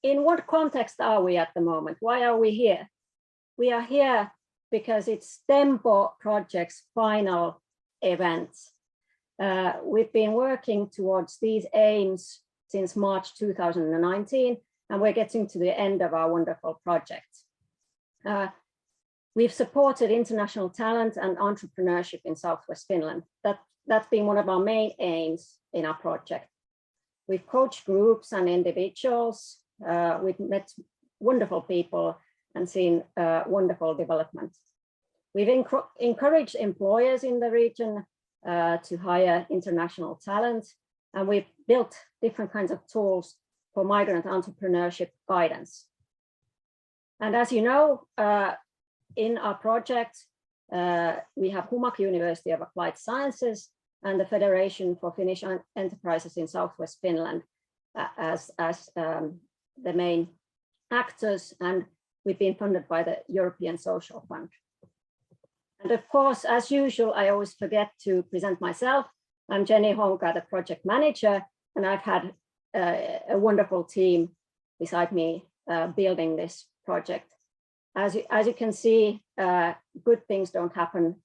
in what context are we at the moment? Why are we here? We are here because it's Tempo project's final event. We've been working towards these aims since March 2019, and we're getting to the end of our wonderful project. We've supported international talent and entrepreneurship in Southwest Finland. That's been one of our main aims in our project. We've coached groups and individuals. We've met wonderful people and seen wonderful development. We've encouraged employers in the region to hire international talent, and we've built different kinds of tools for migrant entrepreneurship guidance. And as you know, in our project, we have Humak University of Applied Sciences and the Federation for Finnish Enterprises in Southwest Finland as the main actors, and we've been funded by the European Social Fund. And of course, as usual, I always forget to present myself. I'm Jenny Honka, the project manager, and I've had a wonderful team beside me building this project. As you can see, good things don't happen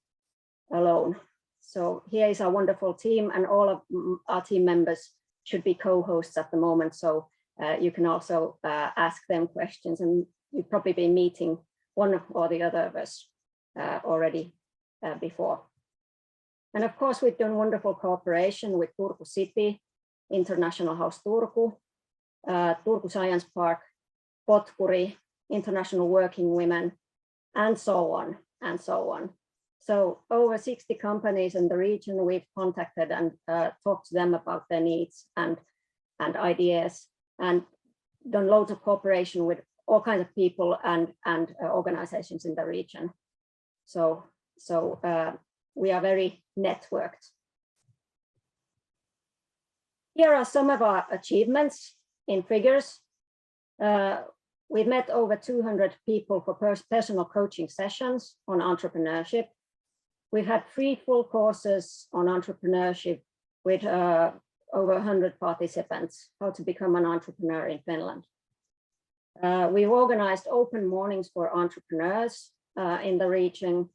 alone. So here is our wonderful team, and all of our team members should be co-hosts at the moment. So you can also ask them questions, and you've probably been meeting one or the other of us already before. And of course, we've done wonderful cooperation with Turku City, International House Turku, Turku Science Park, Potkuri, International Working Women, and so on, and so on. So over 60 companies in the region we've contacted and talked to them about their needs and ideas, and done loads of cooperation with all kinds of people and organizations in the region. So we are very networked. Here are some of our achievements in figures. We've met over 200 people for personal coaching sessions on entrepreneurship. We've had 3 full courses on entrepreneurship with over 100 participants, how to become an entrepreneur in Finland. We've organized open mornings for entrepreneurs in the region.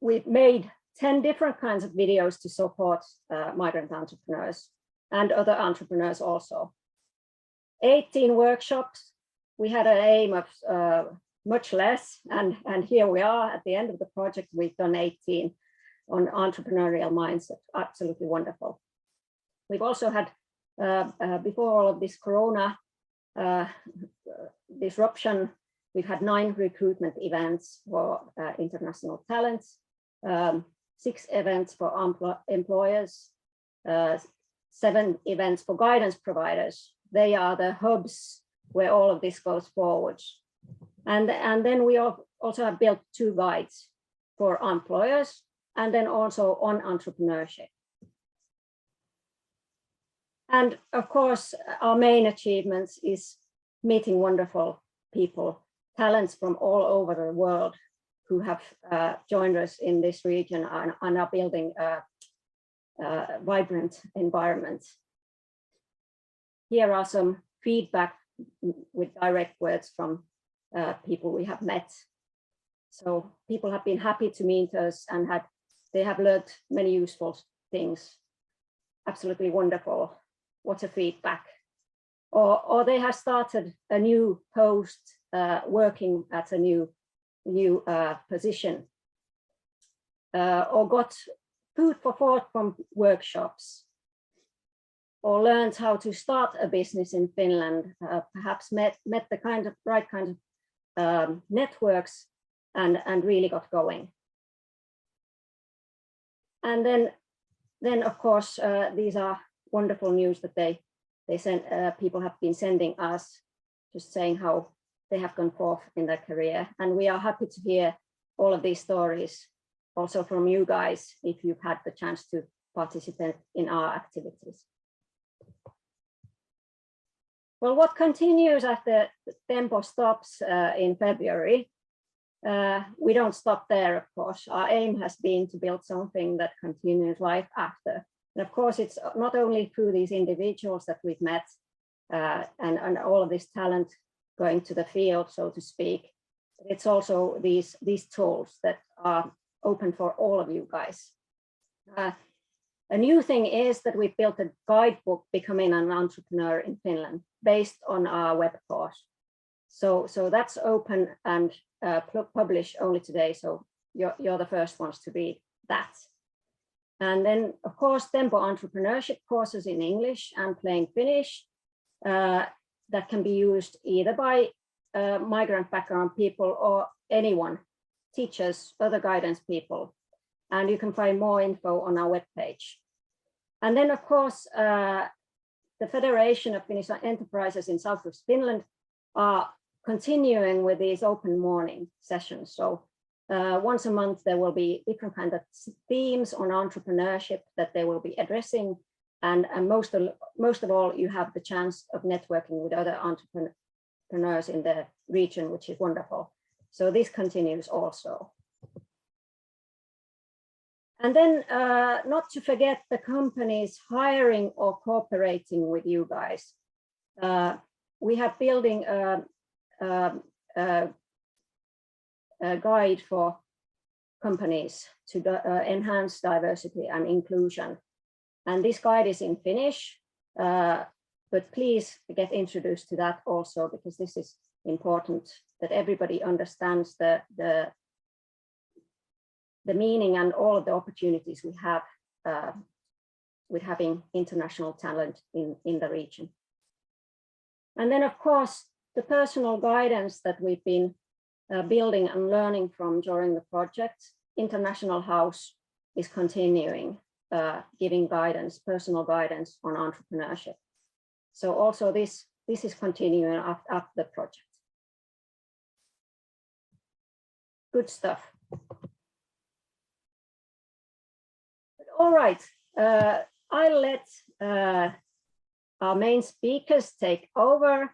We've made 10 different kinds of videos to support migrant entrepreneurs and other entrepreneurs also. 18 workshops. We had an aim of much less, and here we are at the end of the project. We've done 18 on entrepreneurial mindset. Absolutely wonderful. We've also had, before all of this Corona disruption, we've had 9 recruitment events for international talents, 6 events for employers, 7 events for guidance providers. They are the hubs where all of this goes forward. And then we also have built 2 guides for employers, and then also on entrepreneurship. And of course, our main achievements is meeting wonderful people, talents from all over the world who have joined us in this region and are building a vibrant environment. Here are some feedback with direct words from people we have met. So people have been happy to meet us and they have learned many useful things. Absolutely wonderful. What a feedback. Or they have started a new post working at a new position, or got food for thought from workshops, or learned how to start a business in Finland, perhaps met the right kind of networks and really got going. And then of course, these are wonderful news that they send, people have been sending us, just saying how they have gone forth in their career. And we are happy to hear all of these stories also from you guys, if you've had the chance to participate in our activities. Well, what continues after Tempo stops in February? We don't stop there, of course. Our aim has been to build something that continues life after. And of course, it's not only through these individuals that we've met, and all of this talent going to the field, so to speak. It's also these tools that are open for all of you guys. A new thing is that we built a guidebook, Becoming an Entrepreneur in Finland, based on our web course. So that's open and published only today. So you're the first ones to read that. And then, of course, Tempo entrepreneurship courses in English and plain Finnish that can be used either by migrant background people or anyone, teachers, other guidance people. And you can find more info on our webpage. And then, of course, the Federation of Finnish Enterprises in Southwest Finland are continuing with these open morning sessions. So once a month, there will be different kinds of themes on entrepreneurship that they will be addressing. And most of all, you have the chance of networking with other entrepreneurs in the region, which is wonderful. So this continues also. And then not to forget the companies hiring or cooperating with you guys. We have building a guide for companies to enhance diversity and inclusion. And this guide is in Finnish, but please get introduced to that also, because this is important that everybody understands the meaning and all of the opportunities we have with having international talent in the region. And then, of course, the personal guidance that we've been building and learning from during the project. International House is continuing giving guidance, personal guidance on entrepreneurship. So also this is continuing after the project. Good stuff. All right, I'll let our main speakers take over.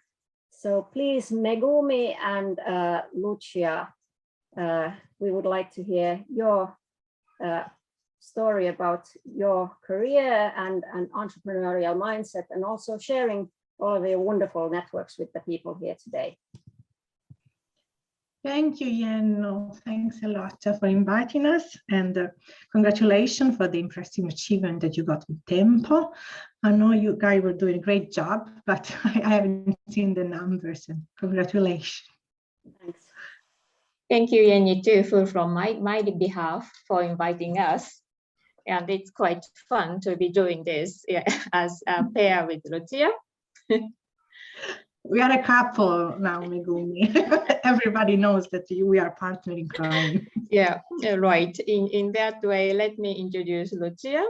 So please, Megumi and Lucia, we would like to hear your story about your career and entrepreneurial mindset, and also sharing all of your wonderful networks with the people here today. Thank you, Jenno. Thanks a lot for inviting us, and congratulations for the impressive achievement that you got with Tempo. I know you guys were doing a great job, but I haven't seen the numbers, and congratulations. Thanks. Thank you, Jenny, too, from my behalf for inviting us. And it's quite fun to be doing this as a pair with Lucia. We are a couple now, Megumi. Everybody knows that we are partner in crime. Yeah, right. In that way, let me introduce Lucia.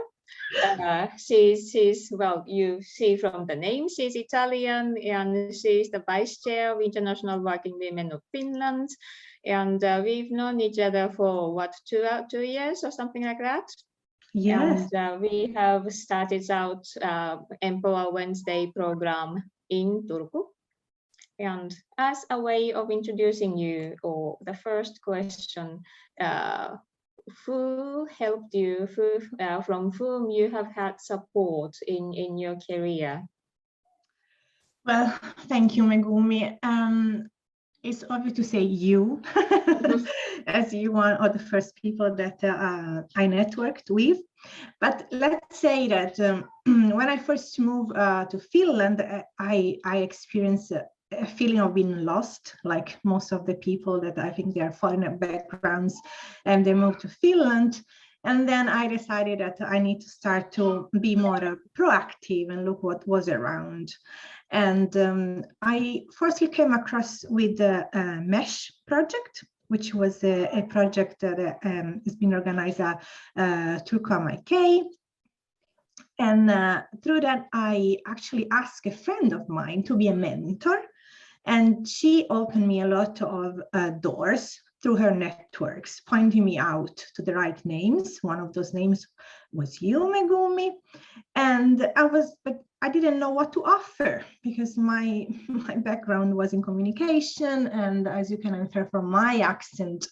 She's well, you see from the name, she's Italian, and she's the Vice Chair of International Working Women of Finland. And we've known each other for what, 2 years or something like that. Yes. And we have started out Empower Wednesday program in Turku. And as a way of introducing you, or the first question, who helped you, from whom you have had support in your career? Well, thank you, Megumi. It's obvious to say you, as you are one of the first people that I networked with. But let's say that when I first moved to Finland, I experienced a feeling of being lost, like most of the people that I think they are foreign backgrounds, and they moved to Finland. And then I decided that I need to start to be more proactive and look what was around. And I firstly came across with the MESH project, which was a project that has been organized at Turku. And through that, I actually asked a friend of mine to be a mentor. And she opened me a lot of doors through her networks, pointing me out to the right names. One of those names was you, Megumi. And I didn't know what to offer, because my background was in communication. And as you can infer from my accent,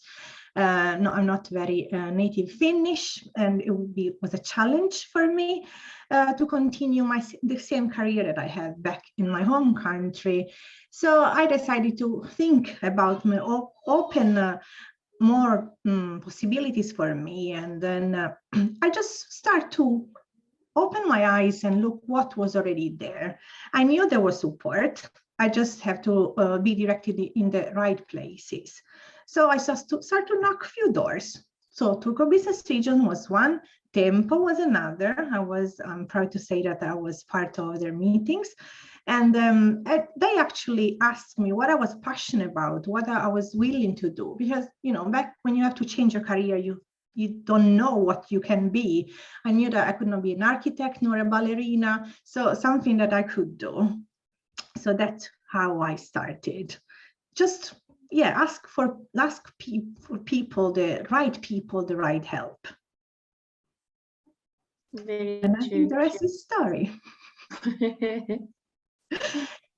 No, I'm not very native Finnish, and it was a challenge for me to continue the same career that I had back in my home country. So I decided to think about open more possibilities for me, and then I just start to open my eyes and look what was already there. I knew there was support. I just have to be directed in the right places. So I start to knock a few doors. So Turku Business Region was one, Tempo was another. I'm proud to say that I was part of their meetings. And they actually asked me what I was passionate about, what I was willing to do. Because, back when you have to change your career, you don't know what you can be. I knew that I could not be an architect nor a ballerina, so something that I could do. So that's how I started. Just ask people, the right help. And I think the rest is story.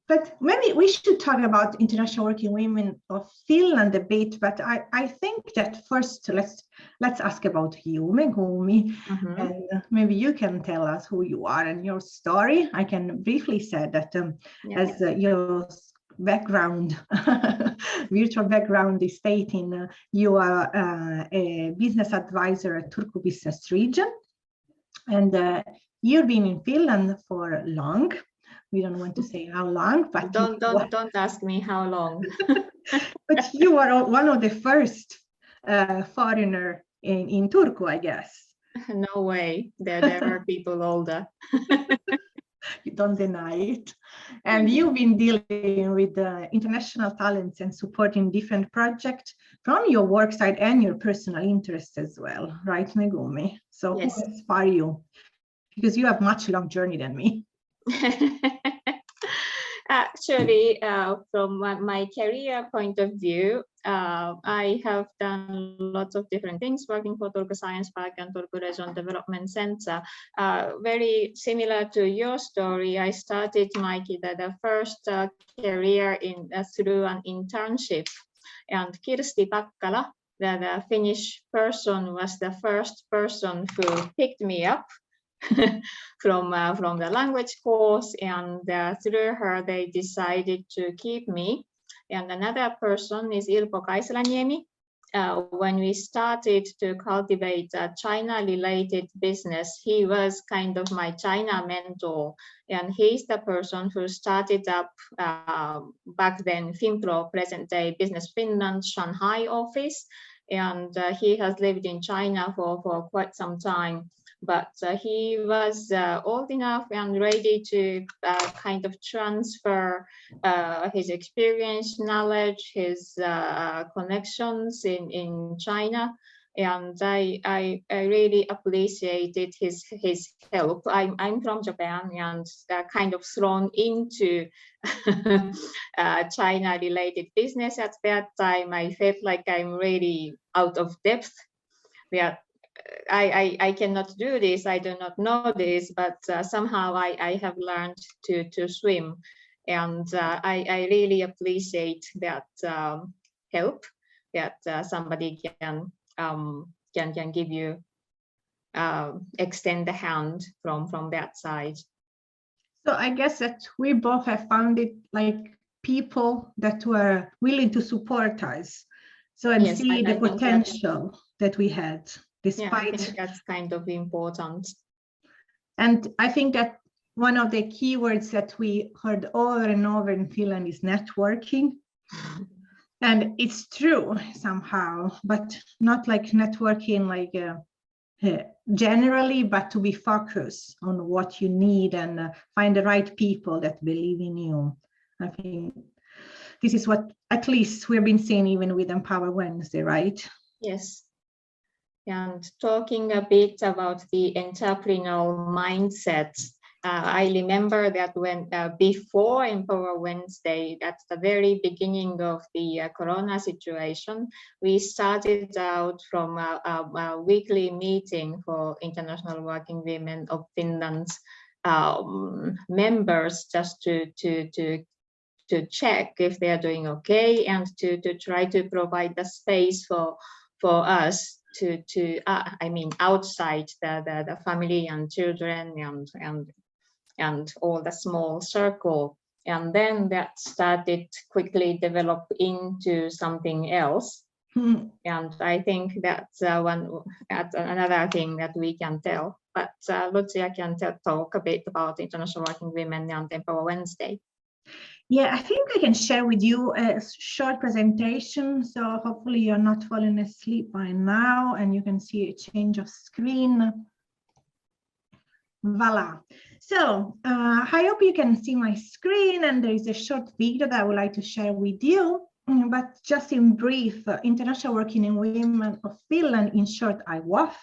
But maybe we should talk about International Working Women of Finland a bit, but I think that first let's ask about you, Megumi, and maybe you can tell us who you are and your story. I can briefly say that as your background, virtual background is stating, you are a business advisor at Turku Business Region, and you've been in Finland for long. We don't want to say how long, but don't ask me how long. But you are one of the first foreigner in Turku, I guess. No way. There are people older. You don't deny it. And you've been dealing with international talents and supporting different projects from your work side and your personal interests as well, right, Megumi? So yes. Who inspire you? Because you have much long journey than me. Actually, from my career point of view, I have done lots of different things working for Turku Science Park and Turku Region Development Center. Very similar to your story, I started the first career through an internship. And Kirsti Pakkala, the Finnish person, was the first person who picked me up from the language course, and through her they decided to keep me. And another person is Ilpo Kaisalaniemi. When we started to cultivate a China-related business, he was kind of my China mentor, and he's the person who started up back then Finpro, present-day Business Finland Shanghai office, and he has lived in China for quite some time. But he was old enough and ready to kind of transfer his experience, knowledge, his connections in China. And I really appreciated his help. I'm from Japan and kind of thrown into China-related business at that time. I felt like I'm really out of depth. I cannot do this, I do not know this, but somehow I have learned to swim, and I really appreciate that help that somebody can give you, extend the hand from that side. So I guess that we both have found it like people that were willing to support us, and yes, see the potential that we had. Despite, yeah, I think that's kind of important. And I think that one of the keywords that we heard over and over in Finland is networking. And it's true somehow, but not like networking like generally, but to be focused on what you need and find the right people that believe in you. I think this is what at least we've been seeing even with Empower Wednesday, right? Yes. And talking a bit about the entrepreneurial mindset, I remember that when before Empower Wednesday, at the very beginning of the Corona situation, we started out from a weekly meeting for International Working Women of Finland's members, just to check if they are doing okay, and to try to provide the space for for us to I mean, outside the family and children and all the small circle. And then that started quickly develop into something else. And I think that's another thing that we can tell. But Lucia can talk a bit about International Working Women and Empower Wednesday. Yeah, I think I can share with you a short presentation. So hopefully you're not falling asleep by now and you can see a change of screen. Voila. So I hope you can see my screen, and there is a short video that I would like to share with you. But just in brief, International Working Women of Finland, in short IWWOF,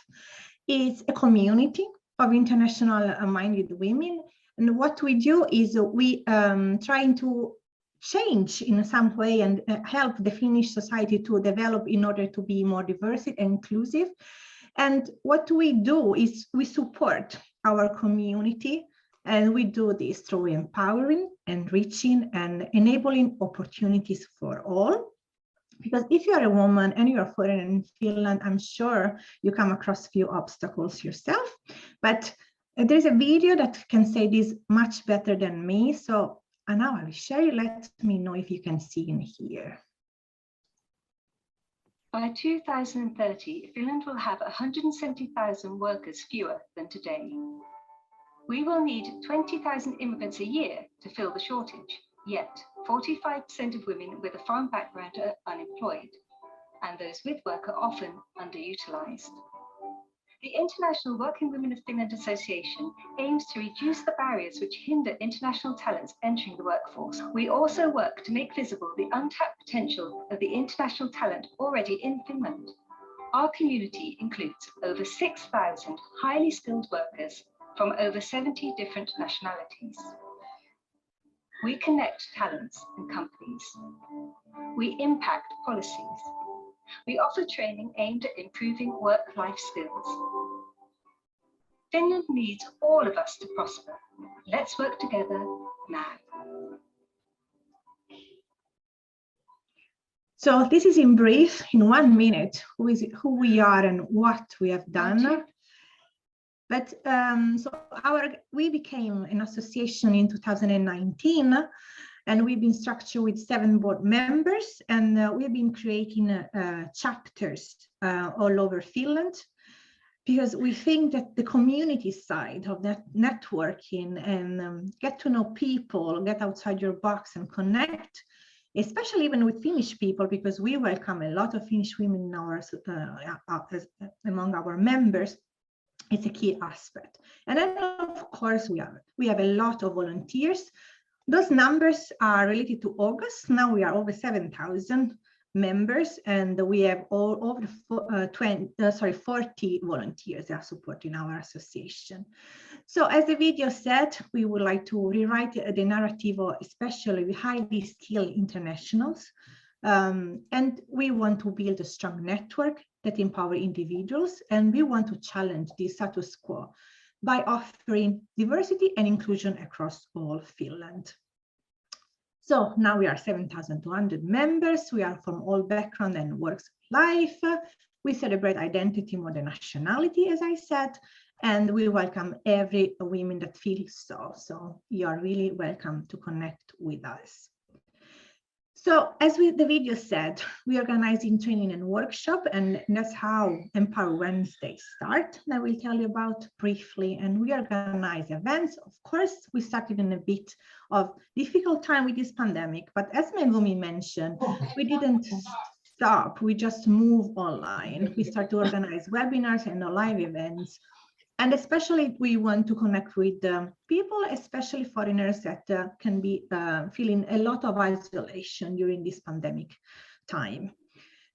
is a community of international minded women. And what we do is we trying to change in some way and help the Finnish society to develop in order to be more diverse and inclusive. And what we do is we support our community, and we do this through empowering, enriching, and enabling opportunities for all. Because if you are a woman and you are foreign in Finland, I'm sure you come across few obstacles yourself. But there's a video that can say this much better than me. So now I will share it. Let me know if you can see in here. By 2030, Finland will have 170,000 workers fewer than today. We will need 20,000 immigrants a year to fill the shortage, yet 45% of women with a foreign background are unemployed, and those with work are often underutilised. The International Working Women of Finland Association aims to reduce the barriers which hinder international talents entering the workforce. We also work to make visible the untapped potential of the international talent already in Finland. Our community includes over 6,000 highly skilled workers from over 70 different nationalities. We connect talents and companies. We impact policies. We offer training aimed at improving work-life skills. Finland needs all of us to prosper. Let's work together now. So this is in brief, in 1 minute, who we are and what we have done. But we became an association in 2019, and we've been structured with 7 board members, and we've been creating chapters all over Finland, because we think that the community side of that networking and get to know people, get outside your box and connect, especially even with Finnish people, because we welcome a lot of Finnish women in our, among our members. It's a key aspect. And then of course we have a lot of volunteers. Those numbers are related to August. Now we are over 7,000 members, and we have over 40 volunteers that are supporting our association. So as the video said, we would like to rewrite the narrative of especially highly skilled internationals. And we want to build a strong network that empower individuals, and we want to challenge the status quo by offering diversity and inclusion across all Finland. So now we are 7,200 members. We are from all background and walks of life. We celebrate identity more than nationality, as I said, and we welcome every woman that feels so. So you are really welcome to connect with us. So as the video said, we are organizing training and workshop, and that's how Empower Wednesday start. And I will tell you about briefly, and we organize events. Of course, we started in a bit of difficult time with this pandemic, but as Megumi mentioned, we didn't stop, we just moved online. We started to organize webinars and live events. And especially we want to connect with people, especially foreigners that can be feeling a lot of isolation during this pandemic time.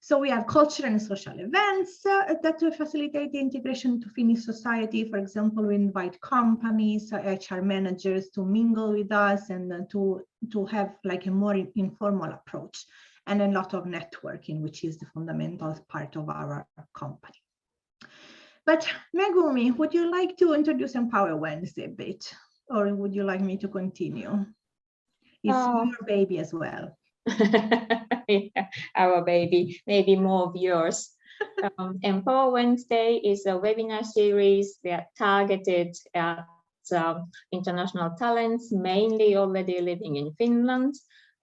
So we have cultural and social events that facilitate the integration to Finnish society. For example, we invite companies, HR managers to mingle with us and to have like a more informal approach, and a lot of networking, which is the fundamental part of our company. But Megumi, would you like to introduce Empower Wednesday a bit, or would you like me to continue? It's your baby as well. Yeah, our baby, maybe more of yours. Empower Wednesday is a webinar series that targeted at international talents, mainly already living in Finland,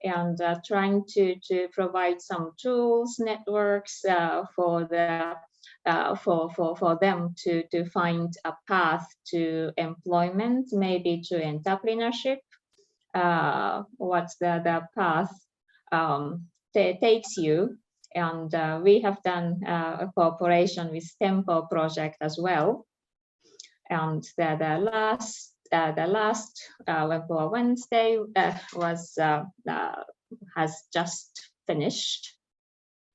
and trying to provide some tools, networks for them to find a path to employment, maybe to entrepreneurship. What's the path takes you. And we have done a cooperation with Tempo project as well. And the last Empower Wednesday has just finished,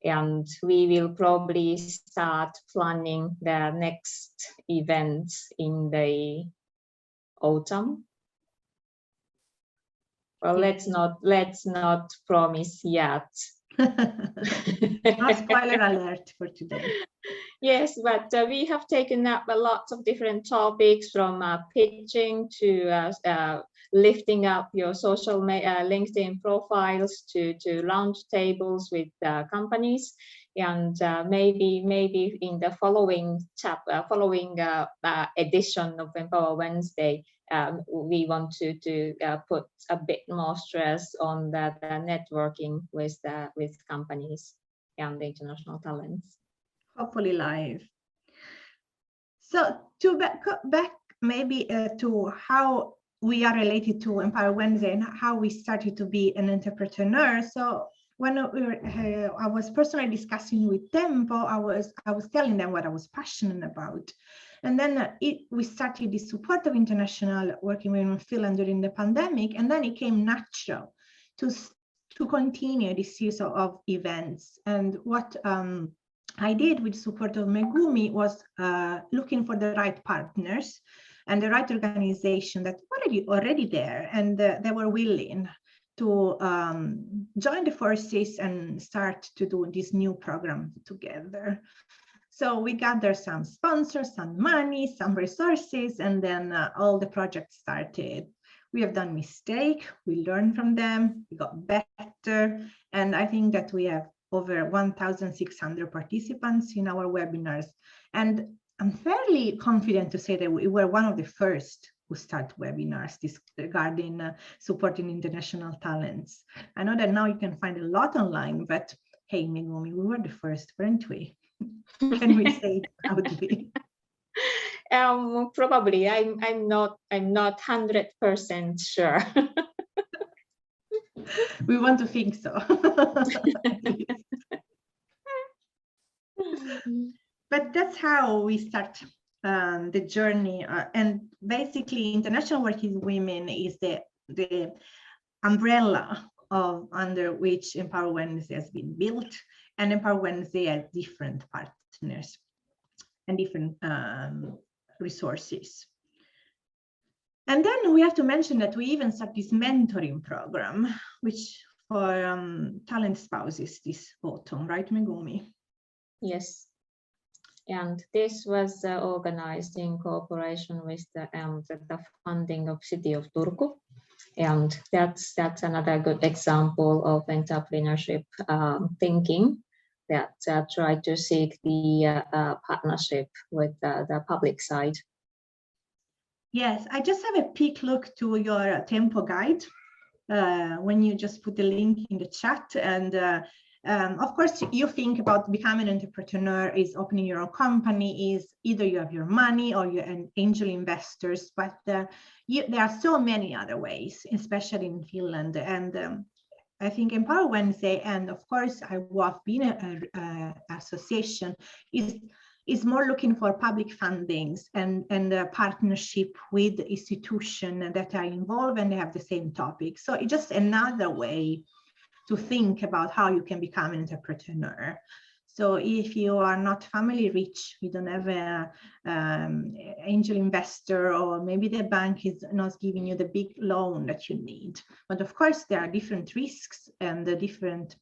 and we will probably start planning the next events in the autumn. Well, let's not promise yet. Not spoiler alert for today. Yes, but we have taken up a lot of different topics, from pitching to lifting up your social LinkedIn profiles to round tables with companies, and maybe in the following edition of Empower Wednesday, we want to put a bit more stress on the networking with companies and the international talents. Hopefully live. So to back maybe to how we are related to Empower Wednesday and how we started to be an entrepreneur. So when I was personally discussing with Tempo, I was telling them what I was passionate about. And then we started the support of international working women in Finland during the pandemic, and then it came natural to continue this series of events. And what I did with support of Megumi was looking for the right partners and the right organization that were already there, and they were willing to join the forces and start to do this new program together. So we gathered some sponsors, some money, some resources, and then all the projects started. We have done mistakes, we learned from them, we got better, and I think that we have over 1,600 participants in our webinars. And I'm fairly confident to say that we were one of the first who start webinars regarding supporting international talents. I know that now you can find a lot online, but hey, Megumi, we were the first, weren't we? Can we say it proudly? Probably. I'm not 100% sure. We want to think so. But that's how we start the journey. And basically, International Working Women is the umbrella under which Empower Wednesday has been built. And Empower Wednesday has different partners and different resources. And then we have to mention that we even start this mentoring program, which for talent spouses this autumn, right, Megumi? Yes. And this was organized in cooperation with the funding of City of Turku. And that's another good example of entrepreneurship thinking that try to seek the partnership with the public side. Yes, I just have a peek look to your Tempo guide when you just put the link in the chat. And of course, you think about becoming an entrepreneur is opening your own company, is either you have your money or you're an angel investors, but there are so many other ways, especially in Finland. And I think Empower Wednesday, and of course, IWWOF being an association, is more looking for public fundings and a partnership with institutions that are involved and they have the same topic. So it's just another way to think about how you can become an entrepreneur. So if you are not family rich, you don't have an angel investor, or maybe the bank is not giving you the big loan that you need. But of course, there are different risks and the different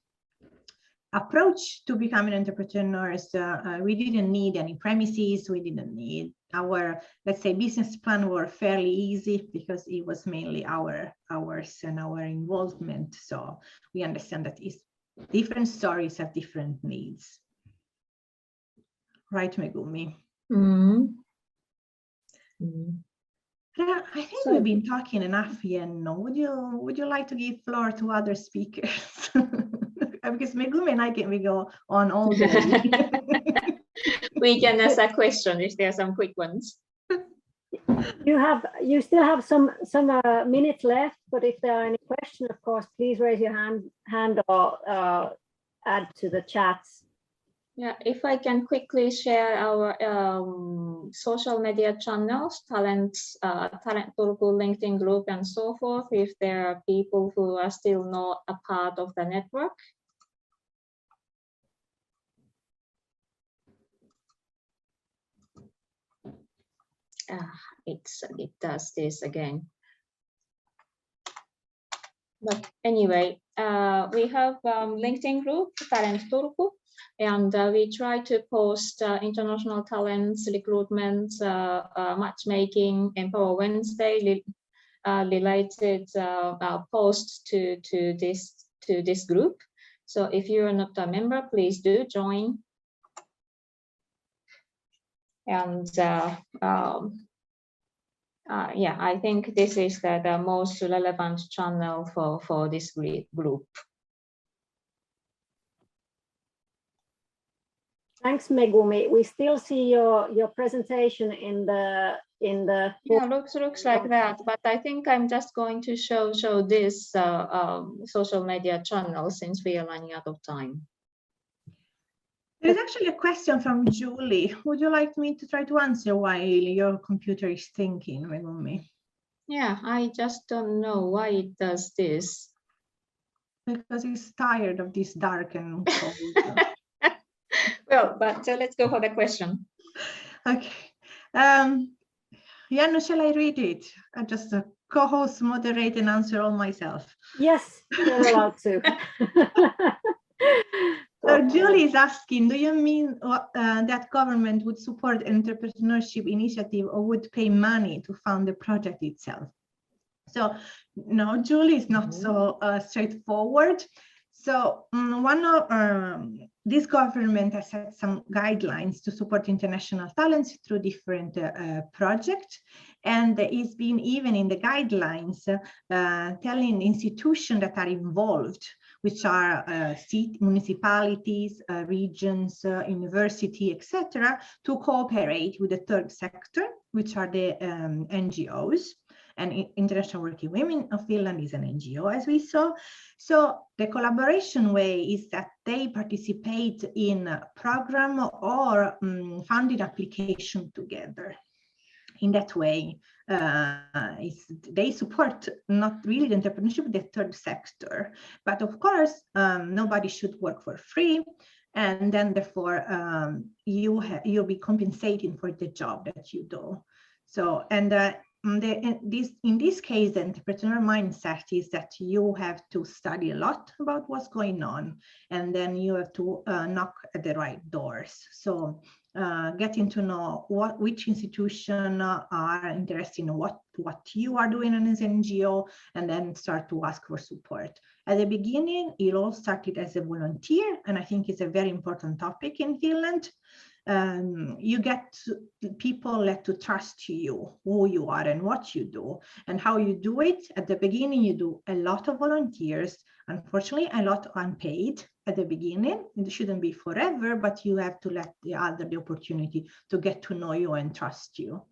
approach to becoming entrepreneurs. We didn't need any premises. We didn't need our, let's say, business plan were fairly easy because it was mainly ours and our involvement. So we understand that different stories have different needs. right, Megumi? Mm. I think we've been talking enough, Jenno. Would you like to give floor to other speakers? Because Megumi and I we go on all day. We can ask a question if there are some quick ones. You still have some minutes left, but if there are any questions, of course, please raise your hand or add to the chats. Yeah, if I can quickly share our social media channels, Talent Turku, LinkedIn group, and so forth, if there are people who are still not a part of the network. It does this again. But anyway, we have LinkedIn group, Talent Turku, and we try to post international talents, recruitment, matchmaking, Empower Wednesday related posts to this group. So if you're not a member, please do join. And yeah, I think this is the most relevant channel for this group. Thanks, Megumi. We still see your presentation in the Yeah, looks like that, but I think I'm just going to show this social media channel since we are running out of time. There's actually a question from Julie. Would you like me to try to answer while your computer is thinking, Megumi? Yeah, I just don't know why it does this. Because it's tired of this dark and cold. Well, but let's go for the question. Okay. Janno, shall I read it? I just co-host, moderate, and answer all myself. Yes, you're allowed to. So Julie is asking, do you mean that government would support entrepreneurship initiative or would pay money to fund the project itself? So no, Julie is not so straightforward. So this government has set some guidelines to support international talents through different projects. And it's been even in the guidelines telling institutions that are involved, which are municipalities, regions, university, etc., to cooperate with the third sector, which are the NGOs. And International Working Women of Finland is an NGO, as we saw. So the collaboration way is that they participate in a program or funded application together. In that way, they support not really the entrepreneurship, the third sector. But of course, nobody should work for free. And then therefore, you'll be compensating for the job that you do. So, and in this case, the entrepreneurial mindset is that you have to study a lot about what's going on, and then you have to knock at the right doors. So getting to know which institution are interested in what you are doing as an NGO, and then start to ask for support. At the beginning, it all started as a volunteer, and I think it's a very important topic in Finland. You get people to trust you, who you are and what you do, and how you do it. At the beginning, you do a lot of volunteers, unfortunately, a lot unpaid at the beginning. It shouldn't be forever, but you have to let the other the opportunity to get to know you and trust you.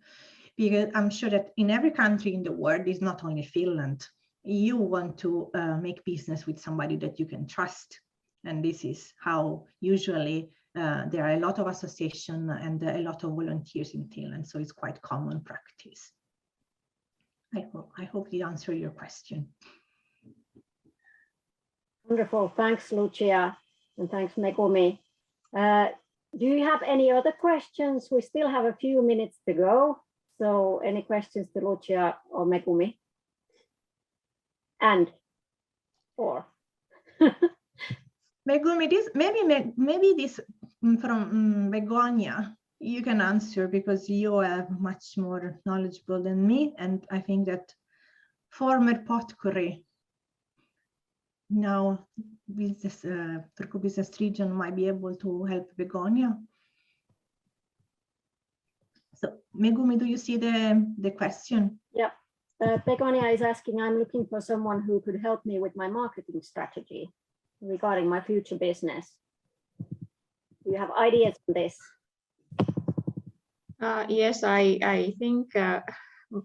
Because I'm sure that in every country in the world, it's not only Finland, you want to make business with somebody that you can trust. And this is how usually there are a lot of associations and a lot of volunteers in Finland, so it's quite common practice. I hope we answer your question. Wonderful, thanks Lucia, and thanks Megumi. Do you have any other questions? We still have a few minutes to go, so any questions to Lucia or Megumi? Or Megumi, maybe this from Begonia, you can answer because you are much more knowledgeable than me, and I think that former Potkouri, now Turku Business Region, might be able to help Begonia. So Megumi, do you see the question? Yeah. Begonia is asking, I'm looking for someone who could help me with my marketing strategy regarding my future business. Do you have ideas on this? Yes, I think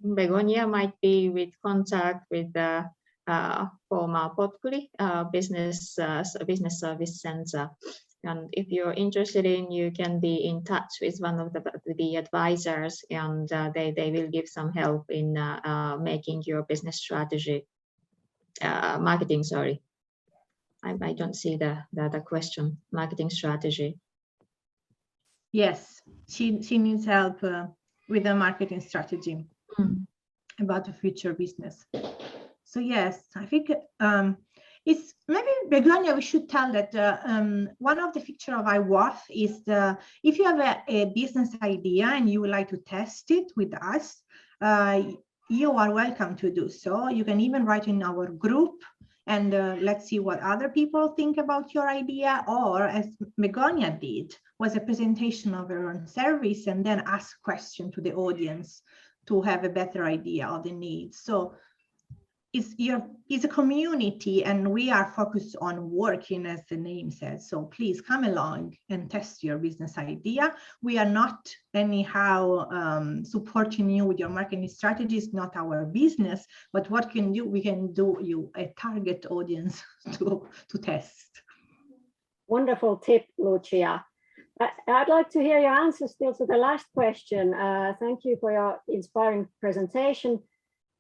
Begonia might be with contact with the former Potkuli business service center. And if you're interested in, you can be in touch with one of the advisors, and they will give some help in making your business strategy, marketing, sorry. I don't see the question, marketing strategy. Yes, she needs help with the marketing strategy about the future business. So yes, I think it's maybe Begonia, we should tell that one of the features of IWWOF is if you have a business idea and you would like to test it with us, you are welcome to do so. You can even write in our group and let's see what other people think about your idea, or as Begonia did, was a presentation of her own service and then ask questions to the audience to have a better idea of the needs. So it's a community, and we are focused on working, as the name says. So please come along and test your business idea. We are not anyhow supporting you with your marketing strategy. It's not our business, but what can do, we can do you a target audience to test. Wonderful tip, Lucia. I'd like to hear your answer still to the last question. Thank you for your inspiring presentation.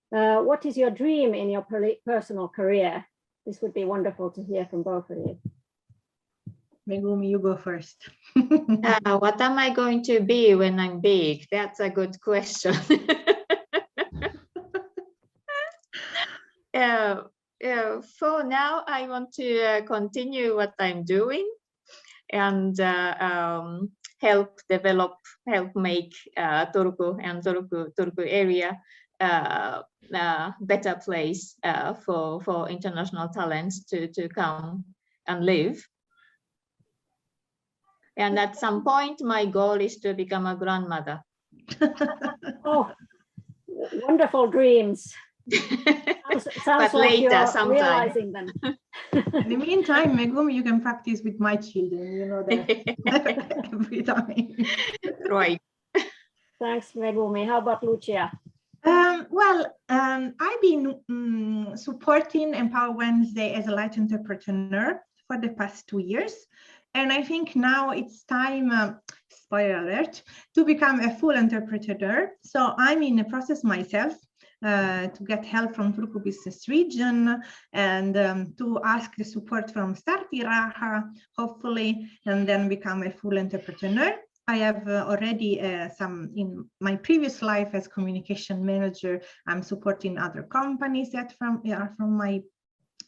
What is your dream in your personal career? This would be wonderful to hear from both of you. Megumi, you go first. What am I going to be when I'm big? That's a good question. For now, I want to continue what I'm doing and help make Turku and Turku area better place for international talents to come and live. And at some point, my goal is to become a grandmother. Oh, wonderful dreams. Sounds like later, you're sometime. realizing them. In the meantime, Megumi, you can practice with my children, you know that every time. Right. Thanks, Megumi. How about Lucia? I've been supporting Empower Wednesday as a light entrepreneur for the past 2 years. And I think now it's time, spoiler alert, to become a full entrepreneur. So I'm in the process myself to get help from Turku Business Region and to ask the support from Startiraha, hopefully, and then become a full entrepreneur. I have already some in my previous life as communication manager. I'm supporting other companies that are from my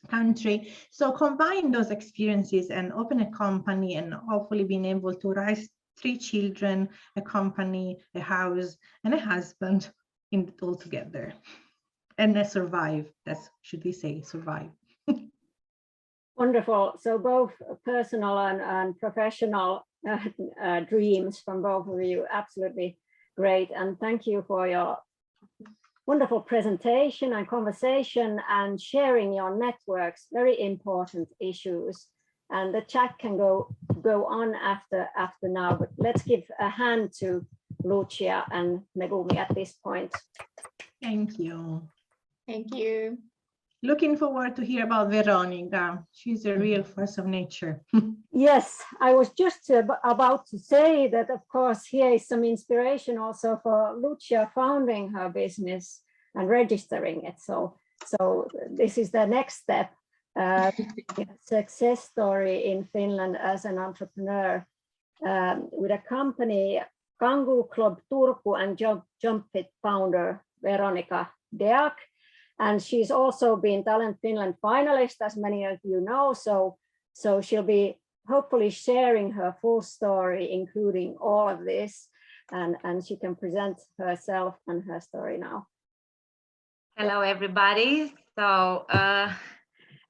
country. So combine those experiences and open a company and hopefully being able to raise 3 children, a company, a house, and a husband in it all together. And survive. That's, should we say, survive. Wonderful. So both personal and professional dreams from both of you. Absolutely great. And thank you for your wonderful presentation and conversation and sharing your networks, very important issues. And the chat can go on after now, but let's give a hand to Lucia and Megumi at this point. Thank you. Thank you. Looking forward to hear about Veronica. She's a real force of nature. Yes, I was just about to say that, of course, here is some inspiration also for Lucia founding her business and registering it. So this is the next step. Success story in Finland as an entrepreneur with a company, Kangoo Club Turku and Jump Fit founder Veronica Deac. And she's also been Talent Finland finalist, as many of you know. So she'll be hopefully sharing her full story, including all of this, and she can present herself and her story now. Hello, everybody. So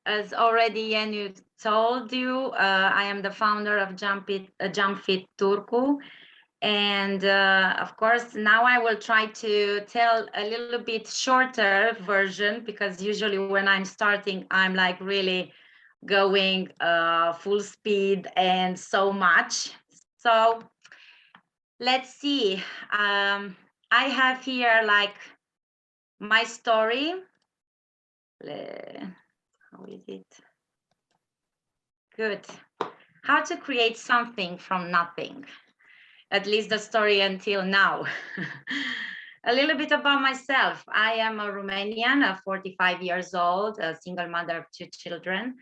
as already Jenny told you, I am the founder of Jump Fit Turku. And of course, now I will try to tell a little bit shorter version, because usually when I'm starting, I'm like really going full speed and so much. So let's see. I have here like my story. How is it? Good. How to create something from nothing. At least the story until now. A little bit about myself. I am a Romanian, 45 years old, a single mother of 2 children.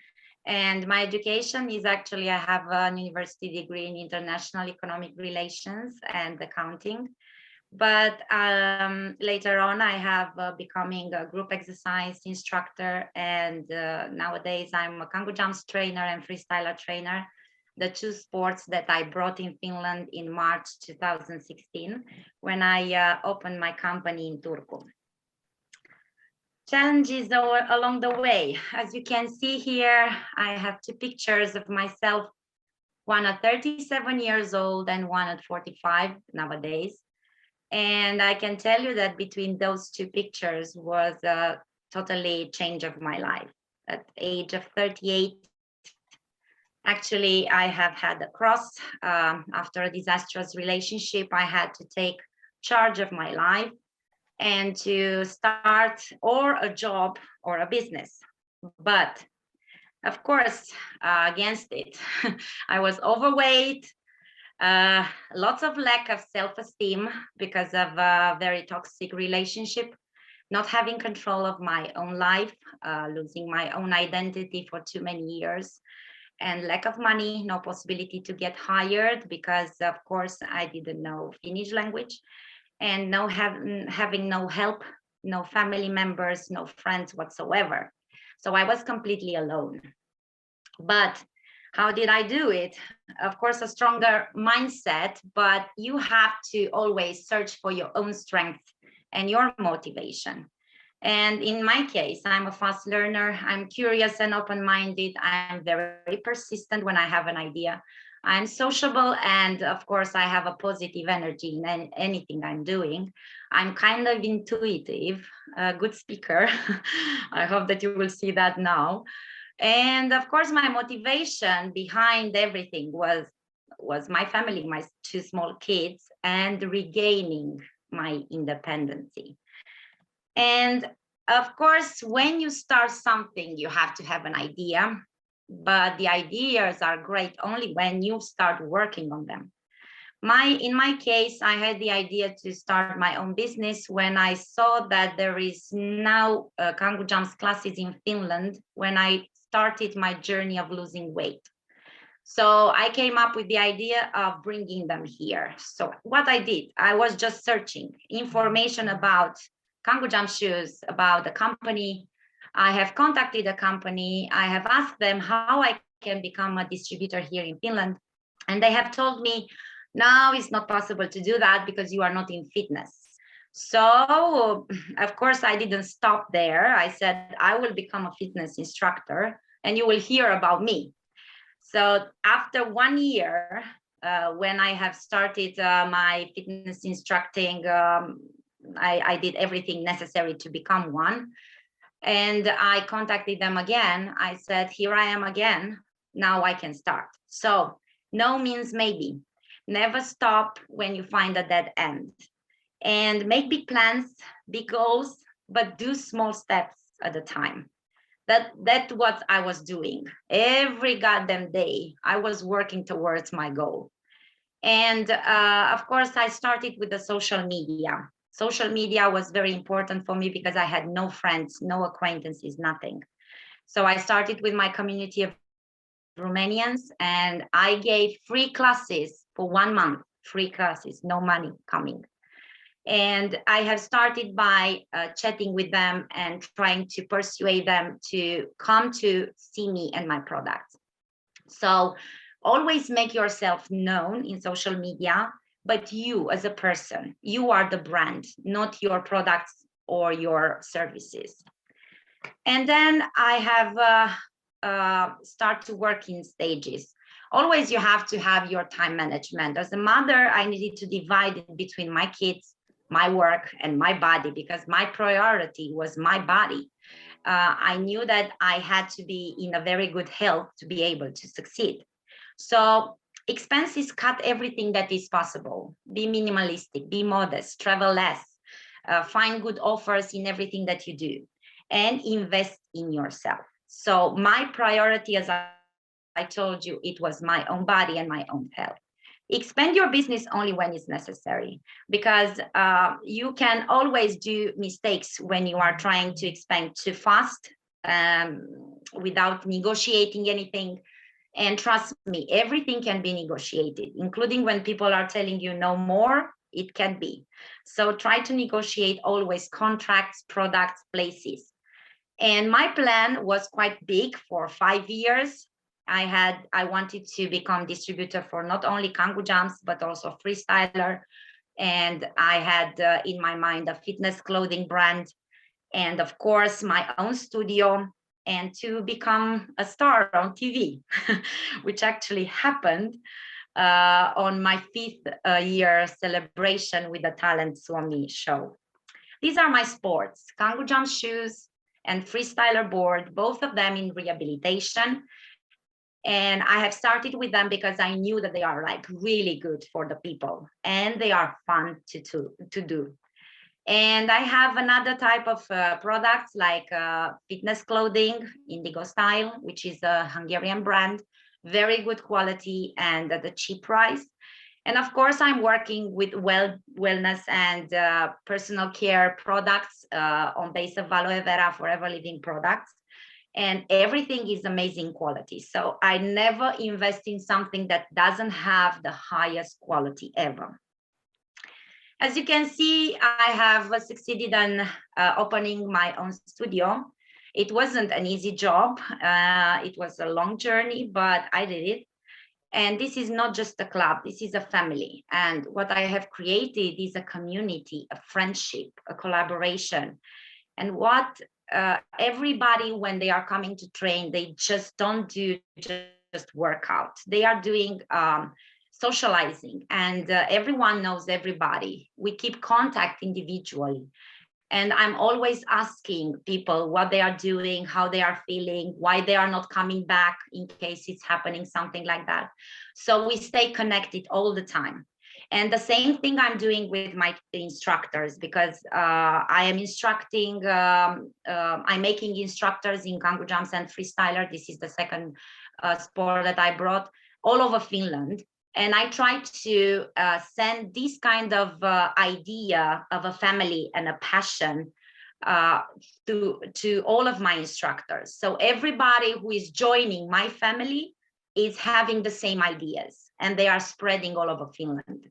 And my education is actually, I have a university degree in international economic relations and accounting. But later on, I have becoming a group exercise instructor. And nowadays, I'm a Kangoo jumps trainer and freestyler trainer, the 2 sports that I brought in Finland in March 2016, when I opened my company in Turku. Challenges along the way. As you can see here, I have 2 pictures of myself, one at 37 years old and one at 45 nowadays. And I can tell you that between those 2 pictures was a totally change of my life. At the age of 38, actually, I have had a cross. After a disastrous relationship, I had to take charge of my life and to start or a job or a business. But of course, against it, I was overweight, lots of lack of self-esteem because of a very toxic relationship, not having control of my own life, losing my own identity for too many years, and lack of money, no possibility to get hired because, of course, I didn't know Finnish language, and having no help, no family members, no friends whatsoever. So I was completely alone. But how did I do it? Of course, a stronger mindset, but you have to always search for your own strength and your motivation. And in my case, I'm a fast learner. I'm curious and open-minded. I'm very persistent when I have an idea. I'm sociable, and of course, I have a positive energy in anything I'm doing. I'm kind of intuitive, a good speaker. I hope that you will see that now. And of course, my motivation behind everything was my family, my 2 small kids, and regaining my independency. And of course, when you start something, you have to have an idea, but the ideas are great only when you start working on them. In my case, I had the idea to start my own business when I saw that there is now Kangoo jumps classes in Finland, when I started my journey of losing weight. So I came up with the idea of bringing them here. So what I did, I was just searching information about Kangoo jump shoes, about the company. I have contacted the company. I have asked them how I can become a distributor here in Finland. And they have told me, no, it's not possible to do that because you are not in fitness. So, of course, I didn't stop there. I said, I will become a fitness instructor and you will hear about me. So after 1 year, when I have started my fitness instructing, I did everything necessary to become one. And I contacted them again. I said, here I am again. Now I can start. So no means maybe. Never stop when you find a dead end. And make big plans, big goals, but do small steps at a time. That's what I was doing. Every goddamn day, I was working towards my goal. And of course, I started with the social media. Social media was very important for me because I had no friends, no acquaintances, nothing. So I started with my community of Romanians, and I gave free classes for 1 month, free classes, no money coming. And I have started by chatting with them and trying to persuade them to come to see me and my products. So always make yourself known in social media, but you as a person, you are the brand, not your products or your services. And then I have start to work in stages. always you have to have your time management. As a mother, I needed to divide it between my kids, my work, and my body, because my priority was my body. I knew that I had to be in a very good health to be able to succeed. So expenses, cut everything that is possible. Be minimalistic, be modest, travel less, find good offers in everything that you do, and invest in yourself. So my priority, as I told you, it was my own body and my own health. Expand your business only when it's necessary, because you can always do mistakes when you are trying to expand too fast without negotiating anything. And trust me, everything can be negotiated, including when people are telling you no more, it can be. So try to negotiate always contracts, products, places. And my plan was quite big for 5 years. I wanted to become distributor for not only Kangoo jumps, but also freestyler. And I had in my mind a fitness clothing brand, and of course my own studio, and to become a star on TV, which actually happened on my 5th year celebration with the Talent Suomi show. These are my sports, Kangoo jump shoes and freestyler board, both of them in rehabilitation. And I have started with them because I knew that they are like really good for the people and they are fun to do. And I have another type of products like fitness clothing, Indigo Style, which is a Hungarian brand, very good quality and at a cheap price. And of course, I'm working with wellness and personal care products on base of aloe vera forever living products. And everything is amazing quality. So I never invest in something that doesn't have the highest quality ever. As you can see, I have succeeded in opening my own studio. It wasn't an easy job. It was a long journey, but I did it. And this is not just a club, this is a family. And what I have created is a community, a friendship, a collaboration. And what everybody, when they are coming to train, they just don't do just workout. They are doing socializing, and everyone knows everybody. We keep contact individually. And I'm always asking people what they are doing, how they are feeling, why they are not coming back in case it's happening, something like that. So we stay connected all the time. And the same thing I'm doing with my instructors, because I am instructing, I'm making instructors in Kangoo jumps and freestyler. This is the second sport that I brought all over Finland. And I try to send this kind of idea of a family and a passion to all of my instructors. So everybody who is joining my family is having the same ideas, and they are spreading all over Finland.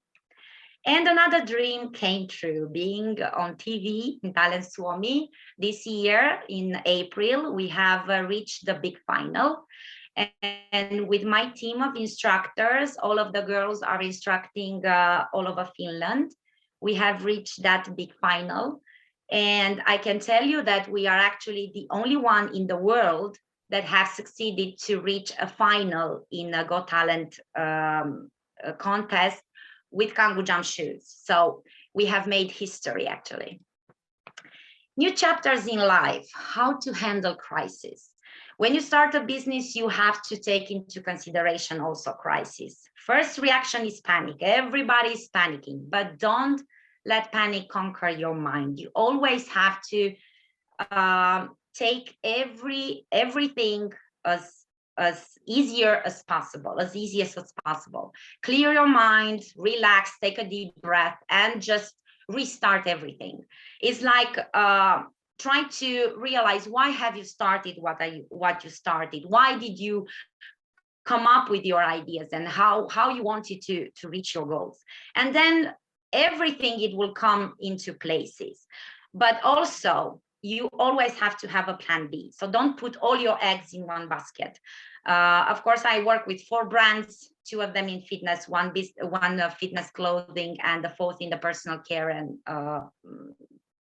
And another dream came true, being on TV in Talent Suomi. This year in April, we have reached the big final. And with my team of instructors, all of the girls are instructing all over Finland. We have reached that big final. And I can tell you that we are actually the only one in the world that have succeeded to reach a final in a Got Talent contest with Kangoo jump shoes. So we have made history, actually. New chapters in life, how to handle crisis. When you start a business, you have to take into consideration also crisis. First reaction is panic. Everybody is panicking, but don't let panic conquer your mind. You always have to take everything as easier as possible, as easiest as possible. Clear your mind, relax, take a deep breath, and just restart everything. It's like try to realize, why have you started what you started? Why did you come up with your ideas, and how you wanted to reach your goals? And then everything, it will come into places. But also, you always have to have a plan B. So don't put all your eggs in one basket. Of course, I work with 4 brands, 2 of them in fitness, one fitness clothing, and the 4th in the personal care and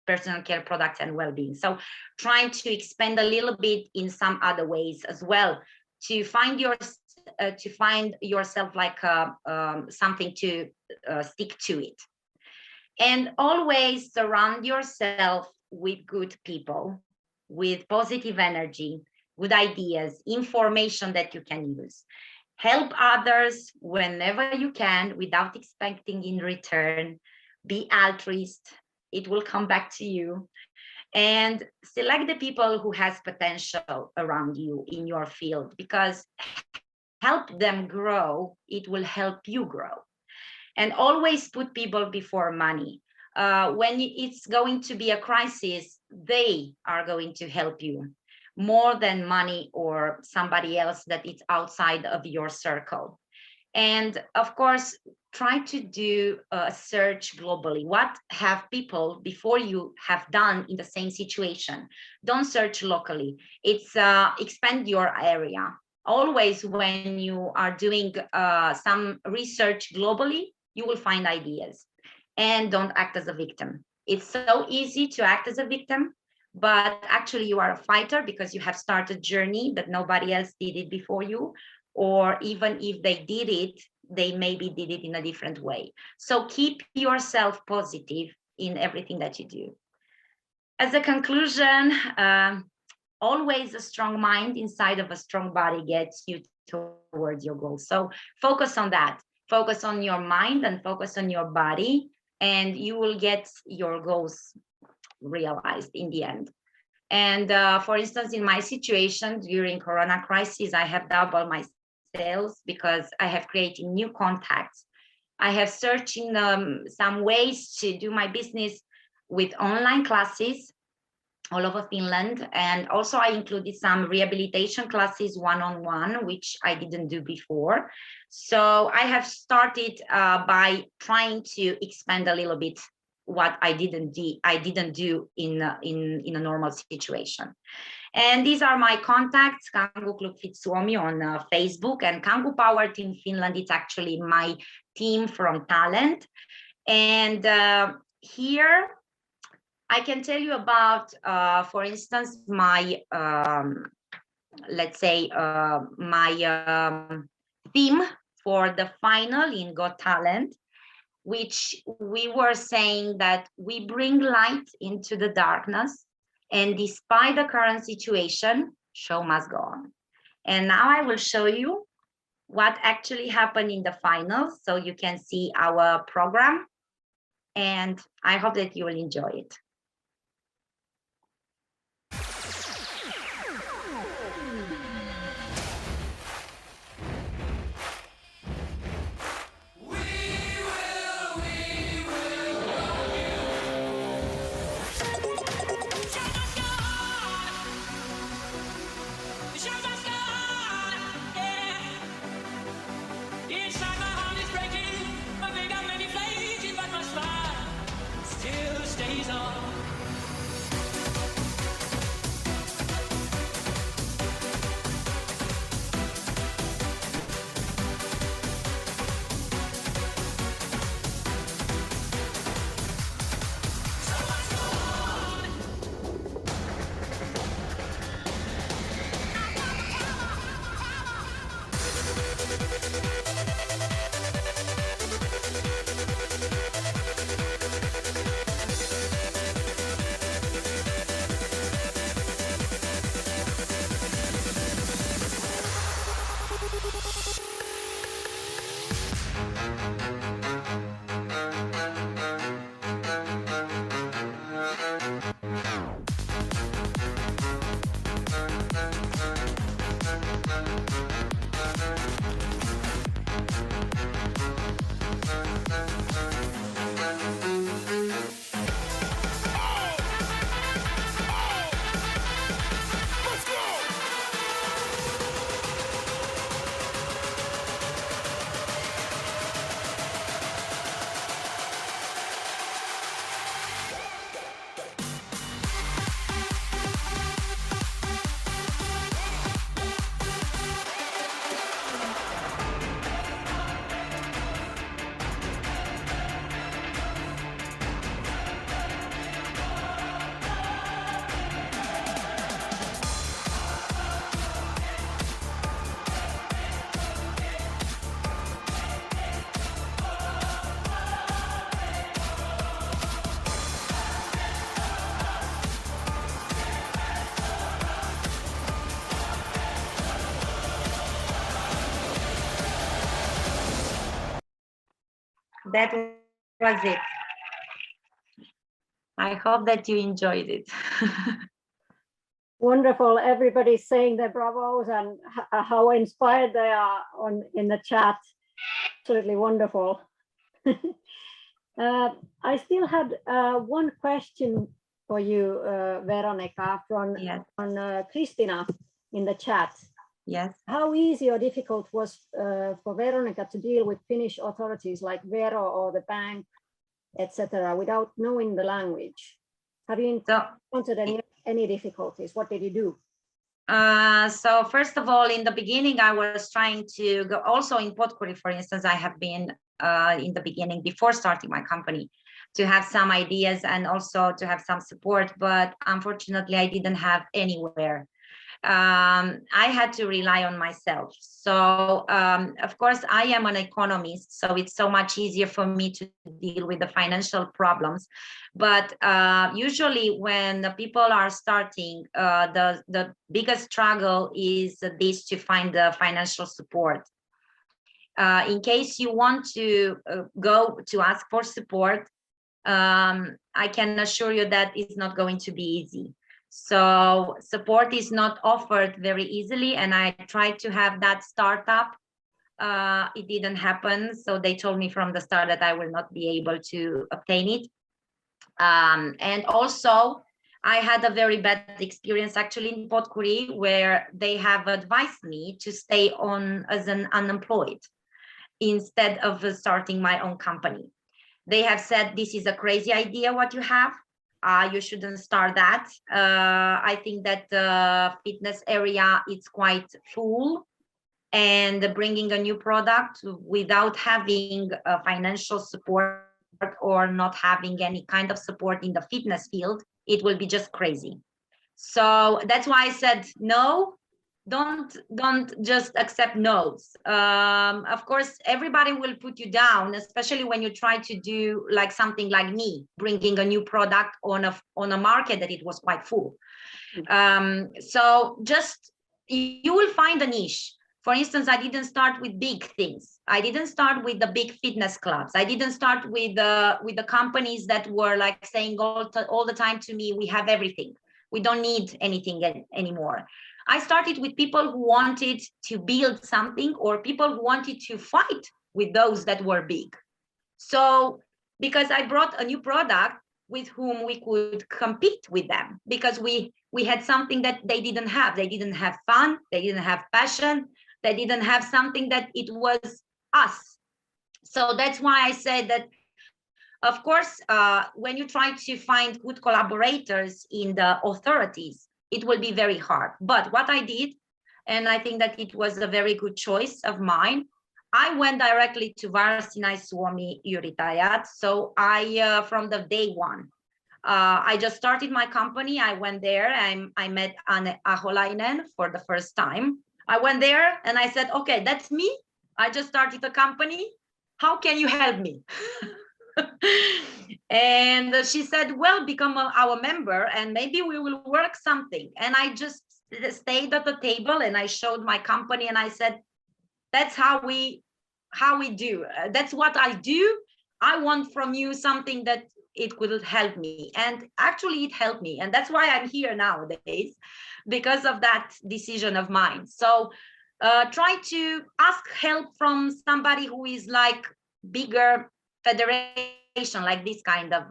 personal care products and well-being. So trying to expand a little bit in some other ways as well, to find yourself to find yourself like something to stick to it. And always surround yourself with good people, with positive energy, good ideas, information that you can use. Help others whenever you can without expecting in return. Be altruist. It will come back to you. And select the people who has potential around you in your field, because help them grow, it will help you grow. And always put people before money. When it's going to be a crisis, they are going to help you more than money or somebody else that is outside of your circle. And of course, try to do a search globally. What have people before you have done in the same situation? Don't search locally. It's expand your area. Always when you are doing some research globally, you will find ideas. And don't act as a victim. It's so easy to act as a victim, but actually you are a fighter because you have started a journey that nobody else did it before you, or even if they did it, they maybe did it in a different way. So keep yourself positive in everything that you do. As a conclusion, always a strong mind inside of a strong body gets you towards your goals. So focus on that. Focus on your mind and focus on your body, and you will get your goals realized in the end. And for instance, in my situation during Corona crisis, I have doubled my sales because I have created new contacts. I have searching some ways to do my business with online classes all over Finland. And also I included some rehabilitation classes one-on-one, which I didn't do before. So I have started by trying to expand a little bit what I didn't do in a normal situation. And these are my contacts: Kangoo Club Fit Suomi on Facebook, and Kangoo Power Team Finland. It's actually my team from Talent. And here I can tell you about, for instance, my, let's say, my theme for the final in Got Talent, which we were saying that we bring light into the darkness, and despite the current situation, show must go on. And now I will show you what actually happened in the finals, so you can see our program, and I hope that you will enjoy it. that was it. I hope that you enjoyed it. Wonderful. Everybody's saying their bravos and how inspired they are in the chat. Absolutely wonderful. I still had one question for you, Veronica, from Christina in the chat. Yes. How easy or difficult was for Veronica to deal with Finnish authorities like Vero or the bank, etc., without knowing the language? Have you encountered any difficulties? What did you do? So first of all, in the beginning, I was trying to go also in Potkuri, for instance. I have been in the beginning before starting my company to have some ideas and also to have some support, but unfortunately, I didn't have anywhere. I had to rely on myself. So, of course, I am an economist, so it's so much easier for me to deal with the financial problems. But usually when the people are starting, the biggest struggle is this, to find the financial support. In case you want to go to ask for support, I can assure you that it's not going to be easy. So support is not offered very easily, and I tried to have that startup. It didn't happen, so they told me from the start that I will not be able to obtain it. And also, I had a very bad experience actually in Potkuri, where they have advised me to stay on as an unemployed instead of starting my own company. They have said, this is a crazy idea what you have. You shouldn't start that. I think that the fitness area is quite full, and bringing a new product without having financial support or not having any kind of support in the fitness field, it will be just crazy. So that's why I said, no, don't just accept no's. Of course, everybody will put you down, especially when you try to do like something like me, bringing a new product on a market that it was quite full. So just, you will find a niche. For instance, I didn't start with big things. I didn't start with the big fitness clubs. I didn't start with the companies that were like saying all the time to me, we have everything. We don't need anything anymore. I started with people who wanted to build something, or people who wanted to fight with those that were big. So because I brought a new product with whom we could compete with them, because we had something that they didn't have. They didn't have fun. They didn't have passion. They didn't have something that it was us. So that's why I said that, of course, when you try to find good collaborators in the authorities, it will be very hard. But what I did, and I think that it was a very good choice of mine, I went directly to Varsinainen Suomi Yrittäjät. So I, from the day one, I just started my company. I went there and I met Anne Aholainen for the first time. I went there and I said, okay, that's me. I just started a company. How can you help me? And she said, well, become our member and maybe we will work something. And I just stayed at the table and I showed my company and I said, that's how we do. That's what I do. I want from you something that it could help me. And actually it helped me. And that's why I'm here nowadays, because of that decision of mine. So try to ask help from somebody who is like bigger federation, like this kind of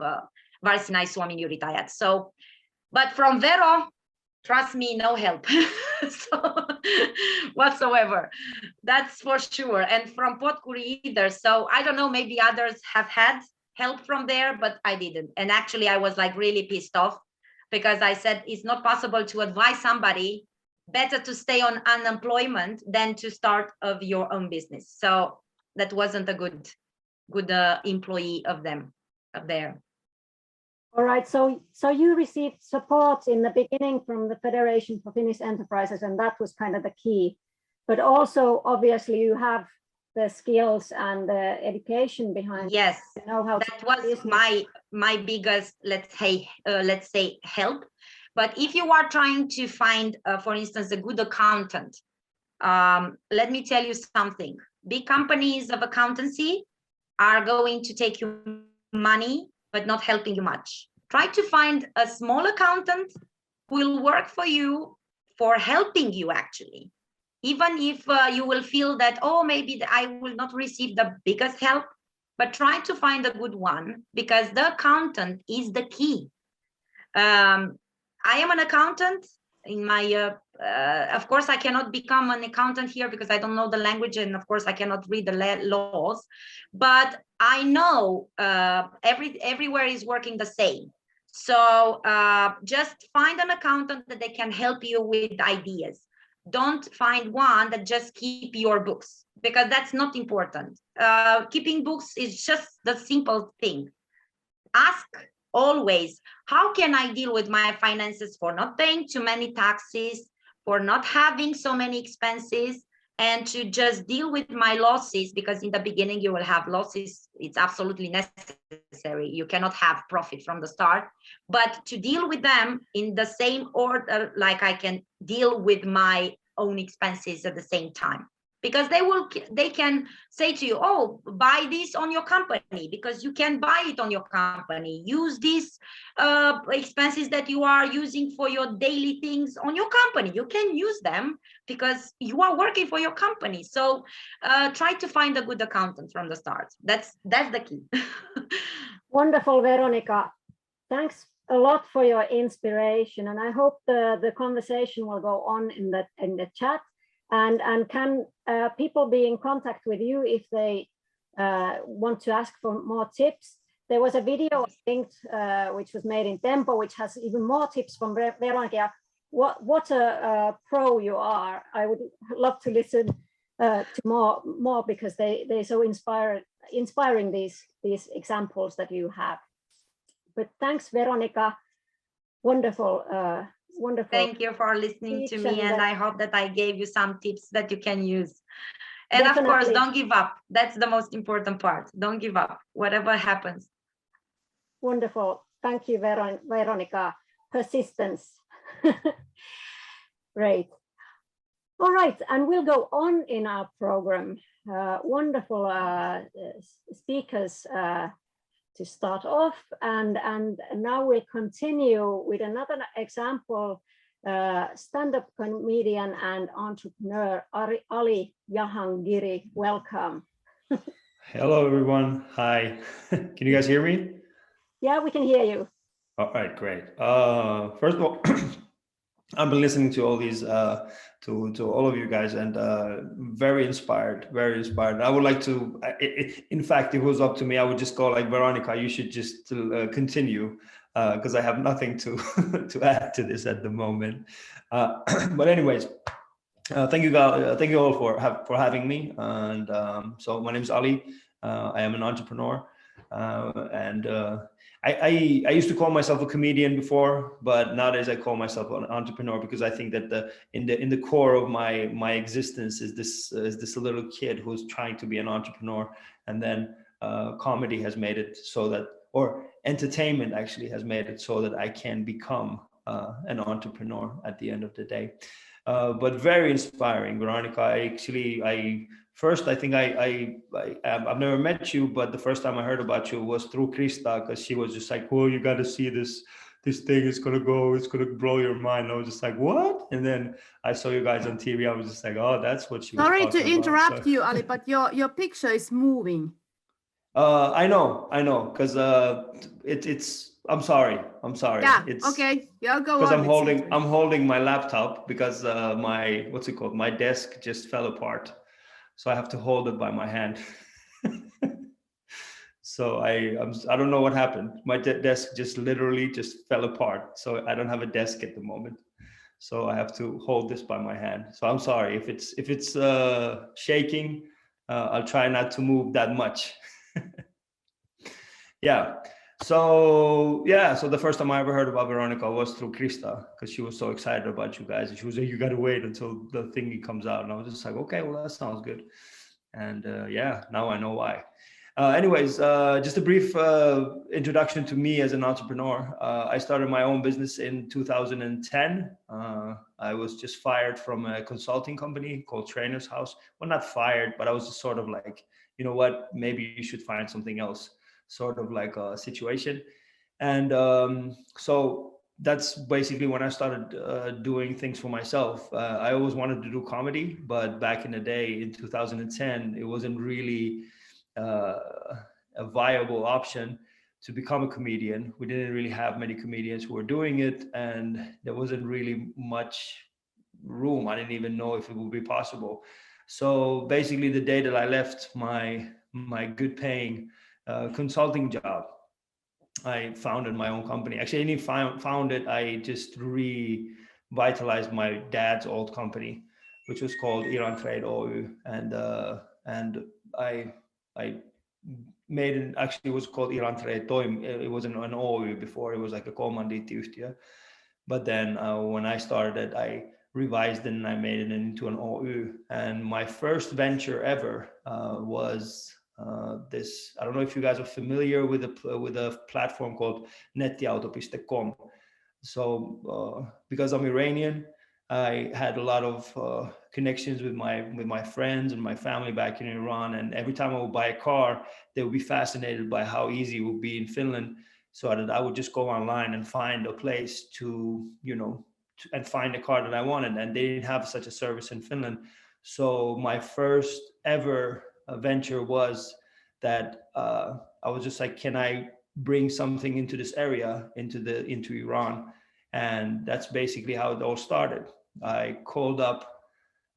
Varsinainen Suomi Yrittäjät. So, but from Vero, trust me, no help so, whatsoever. That's for sure. And from Potkuri either. So I don't know, maybe others have had help from there, but I didn't. And actually I was like really pissed off, because I said it's not possible to advise somebody, better to stay on unemployment than to start of your own business. So that wasn't a good employee of them up there. All right, so you received support in the beginning from the Federation for Finnish Enterprises, and that was kind of the key. But also, obviously, you have the skills and the education behind. Yes, you know how that was my biggest, let's say help. But if you are trying to find, for instance, a good accountant, let me tell you something. Big companies of accountancy, are going to take you money, but not helping you much. Try to find a small accountant who will work for you for helping you actually. Even if you will feel that, oh, maybe I will not receive the biggest help, but try to find a good one, because the accountant is the key. I am an accountant in my, of course, I cannot become an accountant here because I don't know the language, and of course I cannot read the laws, but I know everywhere is working the same. So just find an accountant that they can help you with ideas. Don't find one that just keep your books, because that's not important. Keeping books is just the simple thing. Ask always, how can I deal with my finances for not paying too many taxes, for not having so many expenses, and to just deal with my losses, because in the beginning you will have losses. It's absolutely necessary. You cannot have profit from the start, but to deal with them in the same order, like I can deal with my own expenses at the same time. Because they can say to you, oh, buy this on your company, because you can buy it on your company. Use these expenses that you are using for your daily things on your company. You can use them because you are working for your company. So try to find a good accountant from the start. That's the key. Wonderful, Veronica. Thanks a lot for your inspiration, and I hope the conversation will go on in the chat. And can people be in contact with you if they want to ask for more tips? There was a video linked which was made in Tempo, which has even more tips from Veronica. What a pro you are! I would love to listen to more because they're so inspiring these examples that you have. But thanks, Veronica. Wonderful. Wonderful. Thank you for listening to me, and I hope that I gave you some tips that you can use. And Definitely. of course, don't give up. That's the most important part. Don't give up, whatever happens. Wonderful. Thank you, Veronica. Persistence. Great. All right, and we'll go on in our program. Wonderful speakers to start off, and now we'll continue with another example. Stand-up comedian and entrepreneur Ali Jahangiri. Welcome. Hello everyone. Hi. Can you guys hear me? Yeah, we can hear you. All right, great. First of all, I've been listening to all these to all of you guys, and very inspired, very inspired. I would like to, in fact, if it was up to me, I would just go like, Veronica, you should just continue, because I have nothing to to add to this at the moment. But anyways, thank you guys, thank you all for having me. And so my name is Ali. I am an entrepreneur, and I used to call myself a comedian before, but nowadays I call myself an entrepreneur, because I think that in the core of my existence is this little kid who's trying to be an entrepreneur, and then comedy has made it so that, or entertainment actually has made it so that I can become an entrepreneur at the end of the day. But very inspiring, Veronica. First, I think I've never met you, but the first time I heard about you was through Krista, because she was just like, "Well, you got to see this thing. It's gonna blow your mind." I was just like, "What?" And then I saw you guys on TV. I was just like, "Oh, that's what she was talking about." Sorry to interrupt you, Ali, but your picture is moving. I know, because it's. I'm sorry. Yeah. Okay. Yeah, go on. Because I'm holding my laptop, because my my desk just fell apart. So I have to hold it by my hand. So I don't know what happened. My desk just literally just fell apart. So I don't have a desk at the moment. So I have to hold this by my hand. So I'm sorry if it's shaking. I'll try not to move that much. Yeah. So the first time I ever heard about Veronica was through Krista, because she was so excited about you guys, and she was like, "You got to wait until the thingy comes out," and I was just like, "Okay, well, that sounds good." And now I know why. Anyways, just a brief introduction to me as an entrepreneur. I started my own business in 2010. I was just fired from a consulting company called Trainer's House. Well, not fired, but I was just sort of like, you know what, maybe you should find something else, sort of like a situation. And so that's basically when I started doing things for myself. I always wanted to do comedy, but back in the day in 2010, it wasn't really a viable option to become a comedian. We didn't really have many comedians who were doing it, and there wasn't really much room. I didn't even know if it would be possible. So basically, the day that I left my good paying consulting job, I founded my own company. Actually, I didn't found it. I just revitalized my dad's old company, which was called Iran Trade Oy, and I made it. Actually, it was called Iran Trade Toim. It wasn't an Oy before. It was like a kommandiittiyhtiö. But then when I started, I revised it and I made it into an OU. And my first venture ever was this. I don't know if you guys are familiar with a platform called nettiauto.com. So because I'm Iranian, I had a lot of connections with my friends and my family back in Iran. And every time I would buy a car, they would be fascinated by how easy it would be in Finland. So that I would just go online and find a place to, and find a car that I wanted. And they didn't have such a service in Finland. So my first ever venture was that I was just like, can I bring something into this area, into Iran? And that's basically how it all started. I called up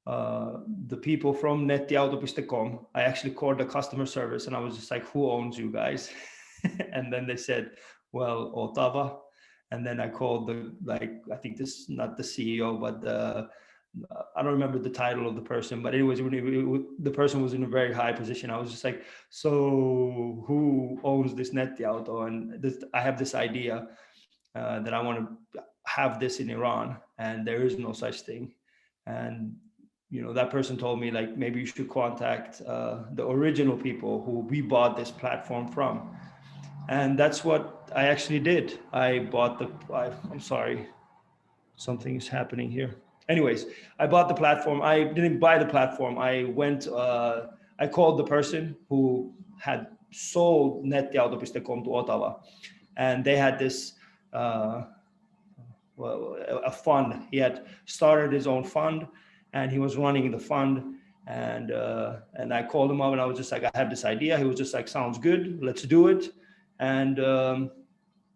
the people from nettiauto.com. I actually called the customer service and I was just like, who owns you guys? And then they said, well, Otava. And then I called I think this is not the CEO, but I don't remember the title of the person, but anyways, the person was in a very high position. I was just like, so who owns this Nettiauto? And I have this idea that I want to have this in Iran, and there is no such thing. And that person told me, like, maybe you should contact the original people who we bought this platform from. And that's what I actually did. I bought I'm sorry, something is happening here. Anyways, I bought the platform. I didn't buy the platform. I went, I called the person who had sold nettiauto.com to Ottawa. And they had this, a fund. He had started his own fund and he was running the fund. And I called him up and I was just like, I have this idea. He was just like, sounds good, let's do it. And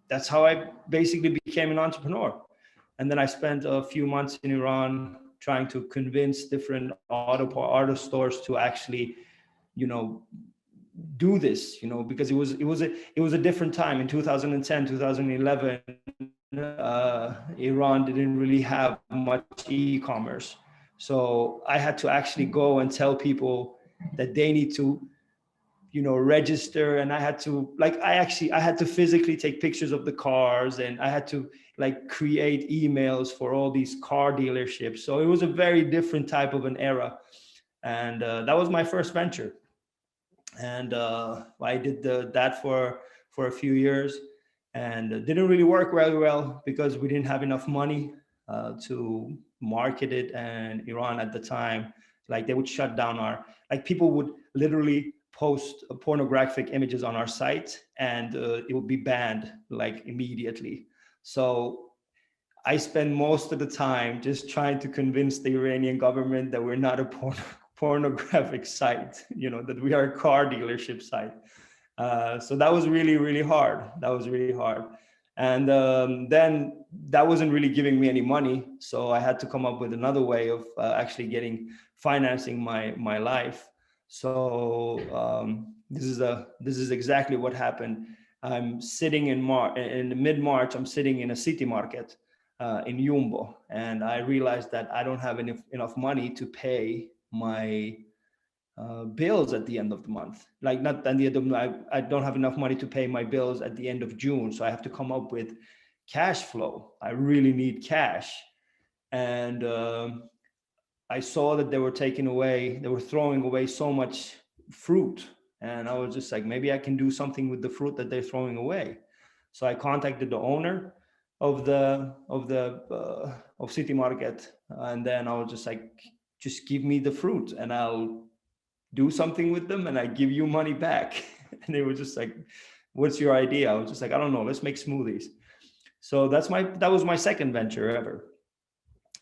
that's how I basically became an entrepreneur. And then I spent a few months in Iran trying to convince different auto stores to actually, do this, because it was a different time in 2010, 2011. Iran didn't really have much e-commerce. So I had to actually go and tell people that they need to, register. And I had to physically take pictures of the cars, and I had to create emails for all these car dealerships. So it was a very different type of an era. And that was my first venture. And I did that for a few years, and it didn't really work very well because we didn't have enough money to market it. And Iran at the time, they would shut down people would literally post pornographic images on our site, and it would be banned immediately. So I spend most of the time just trying to convince the Iranian government that we're not a pornographic site, that we are a car dealership site. So that was really, really hard. And then that wasn't really giving me any money. So I had to come up with another way of actually financing my life. So this is exactly what happened. I'm sitting in mid-March, I'm sitting in a city market in Jumbo, and I realized that I don't have enough money to pay my bills at the end of the month. Not at the end of I don't have enough money to pay my bills at the end of June, so I have to come up with cash flow. I really need cash. And I saw that they were throwing away so much fruit And I was just like, maybe I can do something with the fruit that they're throwing away. So I contacted the owner of City Market, and then I was just like, just give me the fruit and I'll do something with them and I give you money back. And they were just like, what's your idea? I was just like, I don't know, let's make smoothies. So that was my second venture ever.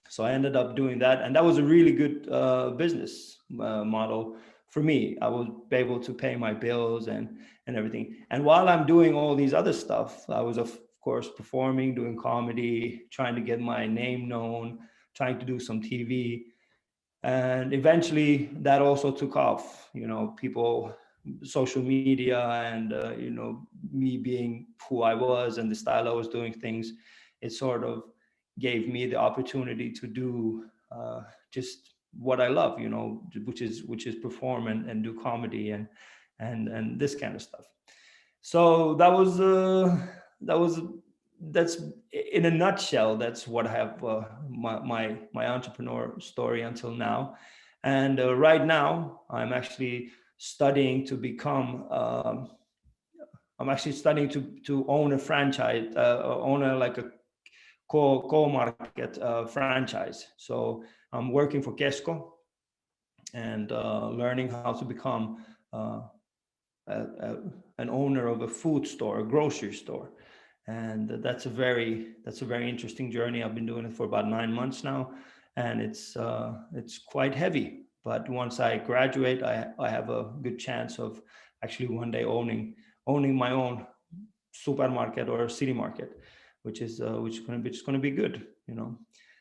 So I ended up doing that, and that was a really good business model for me. I was able to pay my bills and everything. And while I'm doing all these other stuff, I was of course performing, doing comedy, trying to get my name known, trying to do some TV. And eventually that also took off, people, social media, and me being who I was and the style I was doing things, it sort of gave me the opportunity to do just what I love, which is perform and do comedy and this kind of stuff. So that's in a nutshell, that's what I have my entrepreneur story until now. And right now I'm actually studying to become to own a franchise, own a co-market franchise. So I'm working for Kesko and learning how to become an owner of a food store, a grocery store. And that's a very interesting journey. I've been doing it for about 9 months now, and it's quite heavy. But once I graduate, I have a good chance of actually one day owning my own supermarket or city market, which is going to be good,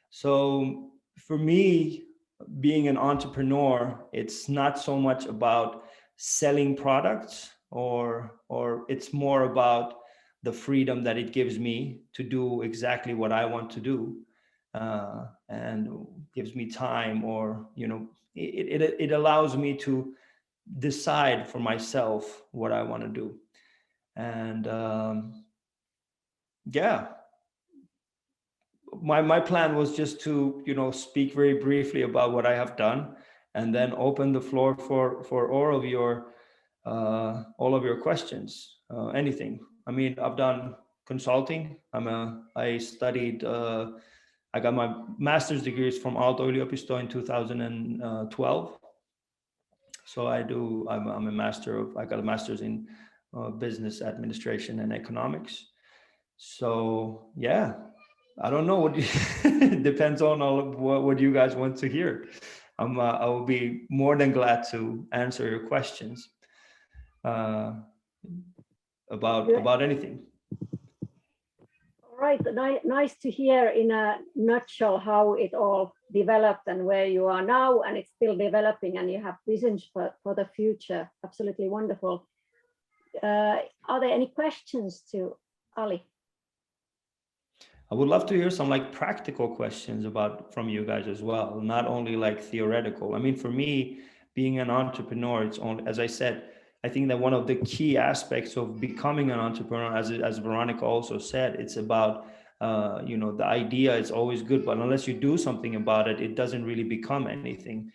So for me, being an entrepreneur, it's not so much about selling products, or it's more about the freedom that it gives me to do exactly what I want to do, and gives me time, or it allows me to decide for myself what I want to do. And my plan was just to speak very briefly about what I have done, and then open the floor for all of your questions, anything. I mean, I've done consulting. I studied, I got my master's degrees from Aalto-yliopisto in 2012. So I got a master's in business administration and economics. So yeah, I don't know what it depends on what you guys want to hear. I will be more than glad to answer your questions about anything. All right, nice to hear in a nutshell how it all developed and where you are now, and it's still developing, and you have visions for the future. Absolutely wonderful. Are there any questions to Ali? I would love to hear some practical questions from you guys as well, not only theoretical. I mean, for me, being an entrepreneur, it's only, as I said, I think that one of the key aspects of becoming an entrepreneur, as Veronica also said, it's about, the idea is always good, but unless you do something about it, it doesn't really become anything,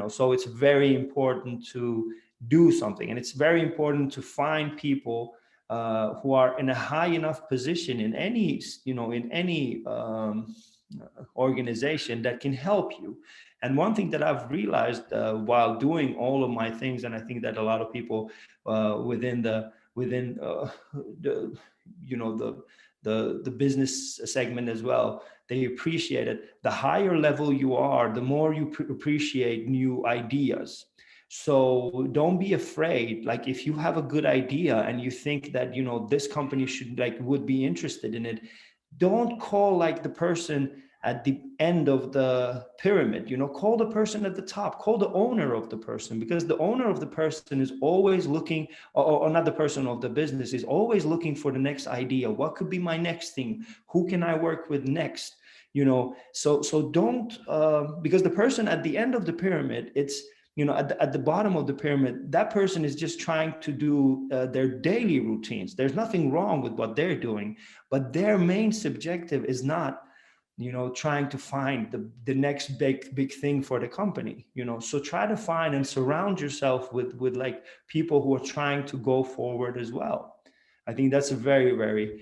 so it's very important to do something. And it's very important to find people who are in a high enough position in any organization that can help you. And one thing that I've realized while doing all of my things, and I think that a lot of people within the business segment as well, they appreciate it. The higher level you are, the more you appreciate new ideas. So don't be afraid. If you have a good idea and you think that this company would be interested in it, don't call the person at the end of the pyramid. Call the person at the top. Call the owner of the person, because the owner of the person is always looking, or not the person of the business, is always looking for the next idea. What could be my next thing? Who can I work with next? So don't, because the person at the end of the pyramid, it's at the bottom of the pyramid, that person is just trying to do their daily routines. There's nothing wrong with what they're doing, but their main subjective is not trying to find the next big thing for the company, so try to find and surround yourself with like people who are trying to go forward as well. I think that's a very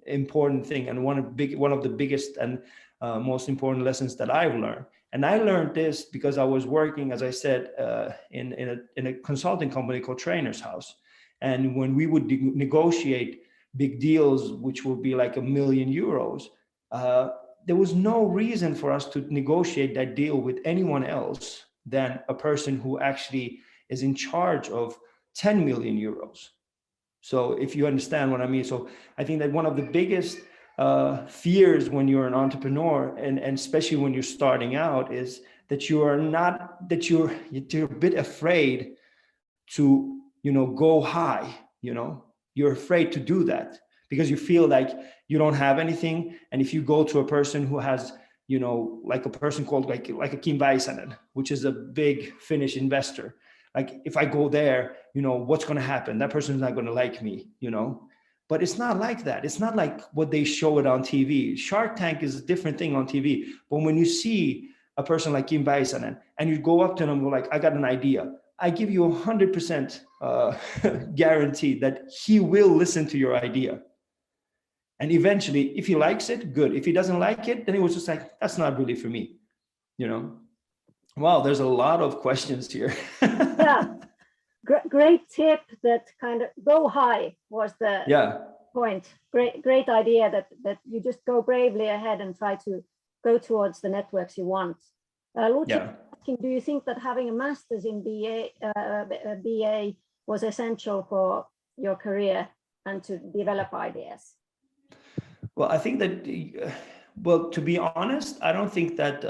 important thing, and one of the biggest and most important lessons that I've learned. And I learned this because I was working, as I said, in a consulting company called Trainer's House. And when we would negotiate big deals, which would be like €1 million, there was no reason for us to negotiate that deal with anyone else than a person who actually is in charge of €10 million. So if you understand what I mean. So I think that one of the biggest fears when you're an entrepreneur, and especially when you're starting out, is that you're a bit afraid to go high. You're afraid to do that because you feel like you don't have anything. And if you go to a person who has like a person called like a Kim Väisänen, which is a big Finnish investor, like if I go there, what's going to happen? That person's not going to like me, But it's not like that. It's not like what they show it on TV. Shark Tank is a different thing on TV. But when you see a person like Kim Väisänen and you go up to them, like, I got an idea, I give you 100% guarantee that he will listen to your idea. And eventually, if he likes it, good. If he doesn't like it, then he was just like, that's not really for me, Wow, there's a lot of questions here. Yeah. Great tip. That kind of go high was the point. Great idea that you just go bravely ahead and try to go towards the networks you want. Lucia, do you think that having a master's in BA was essential for your career and to develop ideas? Well, I think that, to be honest, I don't think that,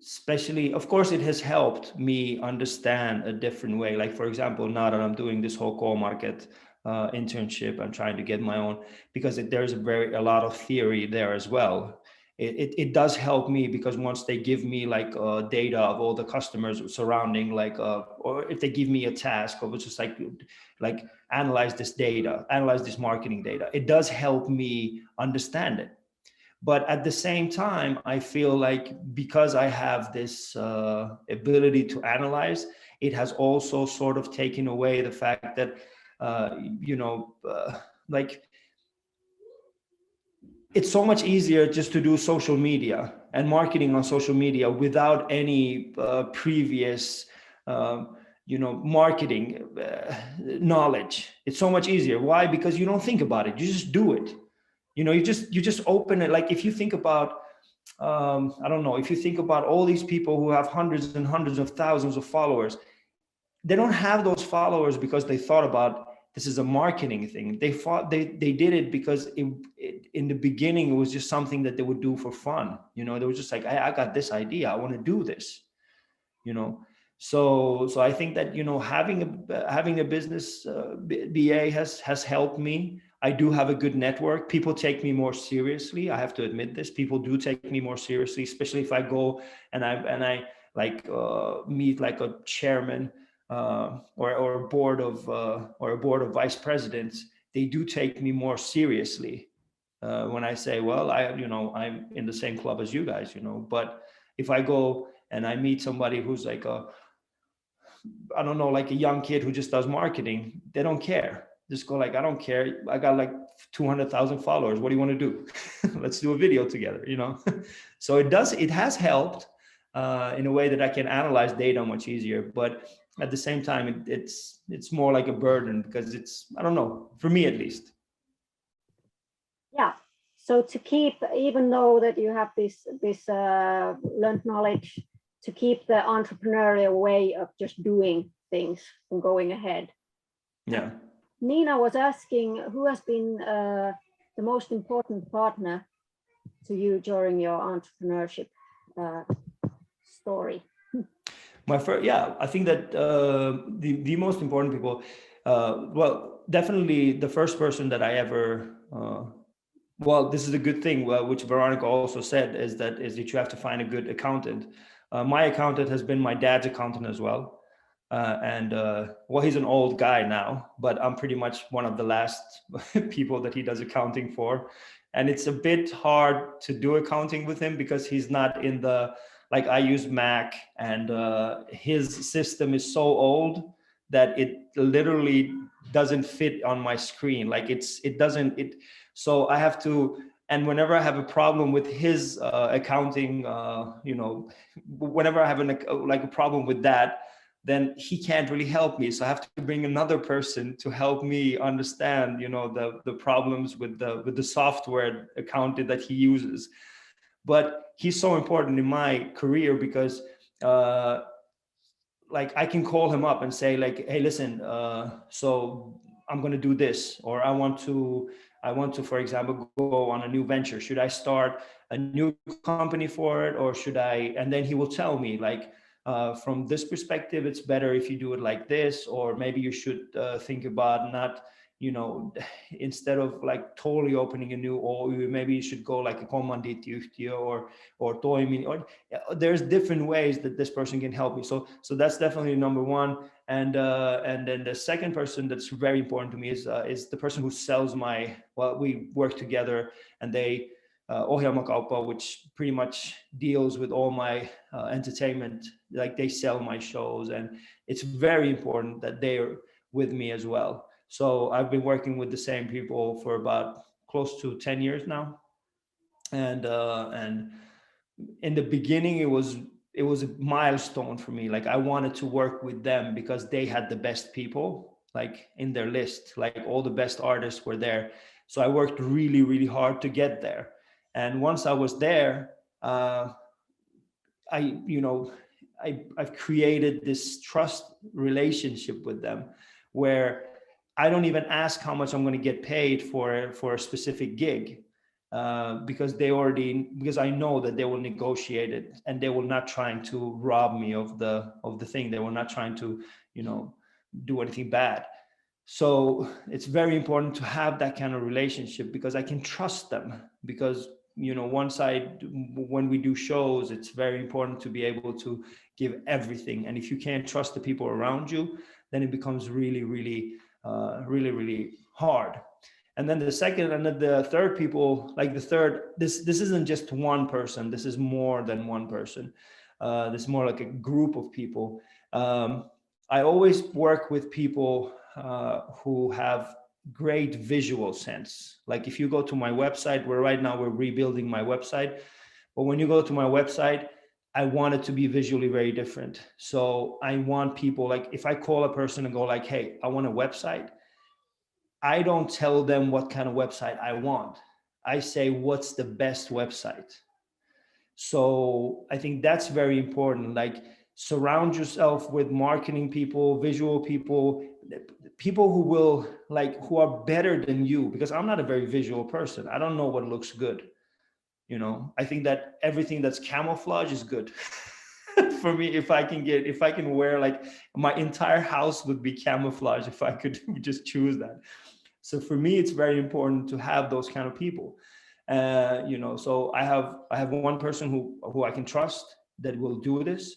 especially, of course, it has helped me understand a different way. Like, for example, now that I'm doing this whole core market internship, I'm trying to get my own, because there's a lot of theory there as well. It does help me because once they give me like data of all the customers surrounding, like, or if they give me a task of just like analyze this data, analyze this marketing data, it does help me understand it. But at the same time, I feel like because I have this ability to analyze, it has also sort of taken away the fact that, like, it's so much easier just to do social media and marketing on social media without any previous, marketing knowledge. It's so much easier. Why? Because you don't think about it. You just do it. You just open it. Like if you think about, I don't know, if you think about all these people who have hundreds and hundreds of thousands of followers, they don't have those followers because they thought about this is a marketing thing. They did it because in the beginning, it was just something that they would do for fun. They were just like, I got this idea. I want to do this, So I think that, having a business BA has helped me. I do have a good network. People take me more seriously. I have to admit this. People do take me more seriously, especially if I go and I like meet like a chairman or a board of vice presidents. They do take me more seriously when I say, well, I'm in the same club as you guys, But if I go and I meet somebody who's like like a young kid who just does marketing, they don't care. Just go like, I don't care. I got like 200,000 followers. What do you want to do? Let's do a video together, So it has helped in a way that I can analyze data much easier. But at the same time, it's more like a burden because it's, I don't know, for me at least. Yeah. So to keep, even though that you have this learned knowledge, to keep the entrepreneurial way of just doing things and going ahead. Yeah. Nina was asking, who has been the most important partner to you during your entrepreneurship story? I think that the most important people, definitely the first person that I ever, this is a good thing, which Veronica also said, is that you have to find a good accountant. My accountant has been my dad's accountant as well. Well, he's an old guy now, but I'm pretty much one of the last people that he does accounting for. And it's a bit hard to do accounting with him because he's not in the, like I use Mac, and his system is so old that it literally doesn't fit on my screen. Like so I have to, and whenever I have a problem with his accounting, whenever I have a problem with that, then he can't really help me. So I have to bring another person to help me understand, the problems with the software accounting that he uses. But he's so important in my career because like I can call him up and say like, hey, listen, so I'm going to do this, or I want to, for example, go on a new venture. Should I start a new company for it, or should I? And then he will tell me like, from this perspective, it's better if you do it like this, or maybe you should think about not, instead of like totally opening a new, or maybe you should go like a kommanditiyhtiö or toimin, or there's different ways that this person can help me. So that's definitely number one. And then the second person that's very important to me is the person who sells we work together, and they ohjelmakauppa, which pretty much deals with all my entertainment, like they sell my shows, and it's very important that they're with me as well. So I've been working with the same people for about close to 10 years now. And in the beginning, it was a milestone for me. Like I wanted to work with them because they had the best people like in their list, like all the best artists were there. So I worked really, really hard to get there. And once I was there, I've created this trust relationship with them where I don't even ask how much I'm going to get paid for a specific gig, because I know that they will negotiate it, and they will not trying to rob me of the thing. They were not trying to, do anything bad. So it's very important to have that kind of relationship because I can trust them. Because when we do shows, it's very important to be able to give everything. And if you can't trust the people around you, then it becomes really, really, really hard. And then the second and the third people, like this isn't just one person. This is more than one person. This is more like a group of people. I always work with people who have great visual sense. Like if you go to my website, right now we're rebuilding my website, but when you go to my website, I want it to be visually very different. So I want people, like if I call a person and go like, hey, I want a website, I don't tell them what kind of website I want. I say, what's the best website? So I think that's very important. Like surround yourself with marketing people, visual people who are better than you, because I'm not a very visual person. I don't know what looks good. I think that everything that's camouflage is good. For me, if I can wear, like my entire house would be camouflage if I could just choose that. So for me, it's very important to have those kind of people. So I have one person who I can trust that will do this.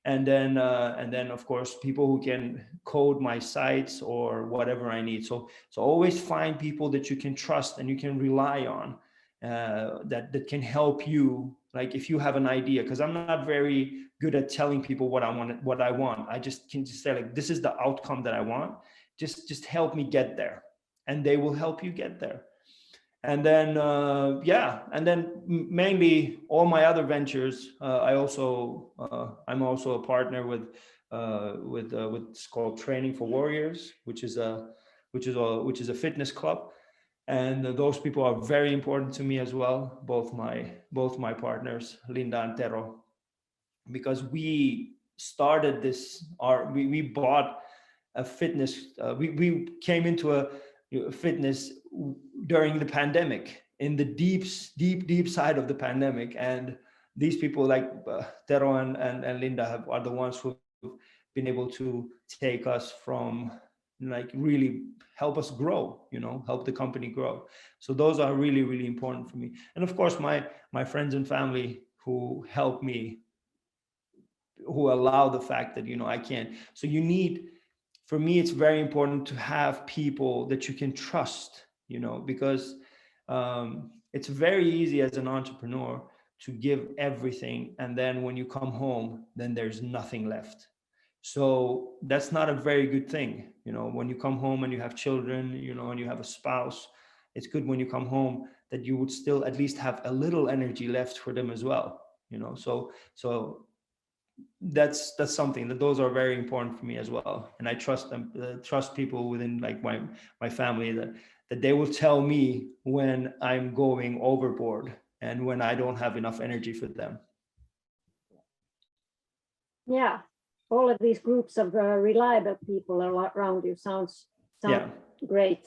And then of course, people who can code my sites or whatever I need. So always find people that you can trust and you can rely on, that can help you. Like if you have an idea, because I'm not very good at telling people what I want. I just can just say like, this is the outcome that I want. Just help me get there, and they will help you get there. And then mainly all my other ventures, I'm also a partner with it's called Training for Warriors, which is a fitness club, and those people are very important to me as well. Both my partners, Linda and Tero, because we started this. We bought a fitness. We came into a fitness during the pandemic, in the deep side of the pandemic, and these people like Tero and Linda are the ones who've been able to take us from, like, really help us grow, help the company grow. So those are really, really important for me. And of course, my friends and family who help me who allow the fact that, I can't. So for me, it's very important to have people that you can trust, because it's very easy as an entrepreneur to give everything, and then when you come home, then there's nothing left. So that's not a very good thing. When you come home and you have children, and you have a spouse, it's good when you come home that you would still at least have a little energy left for them as well. So that's something that those are very important for me as well. And I trust them, trust people within like my family that they will tell me when I'm going overboard and when I don't have enough energy for them. Yeah, all of these groups of reliable people around you sounds great.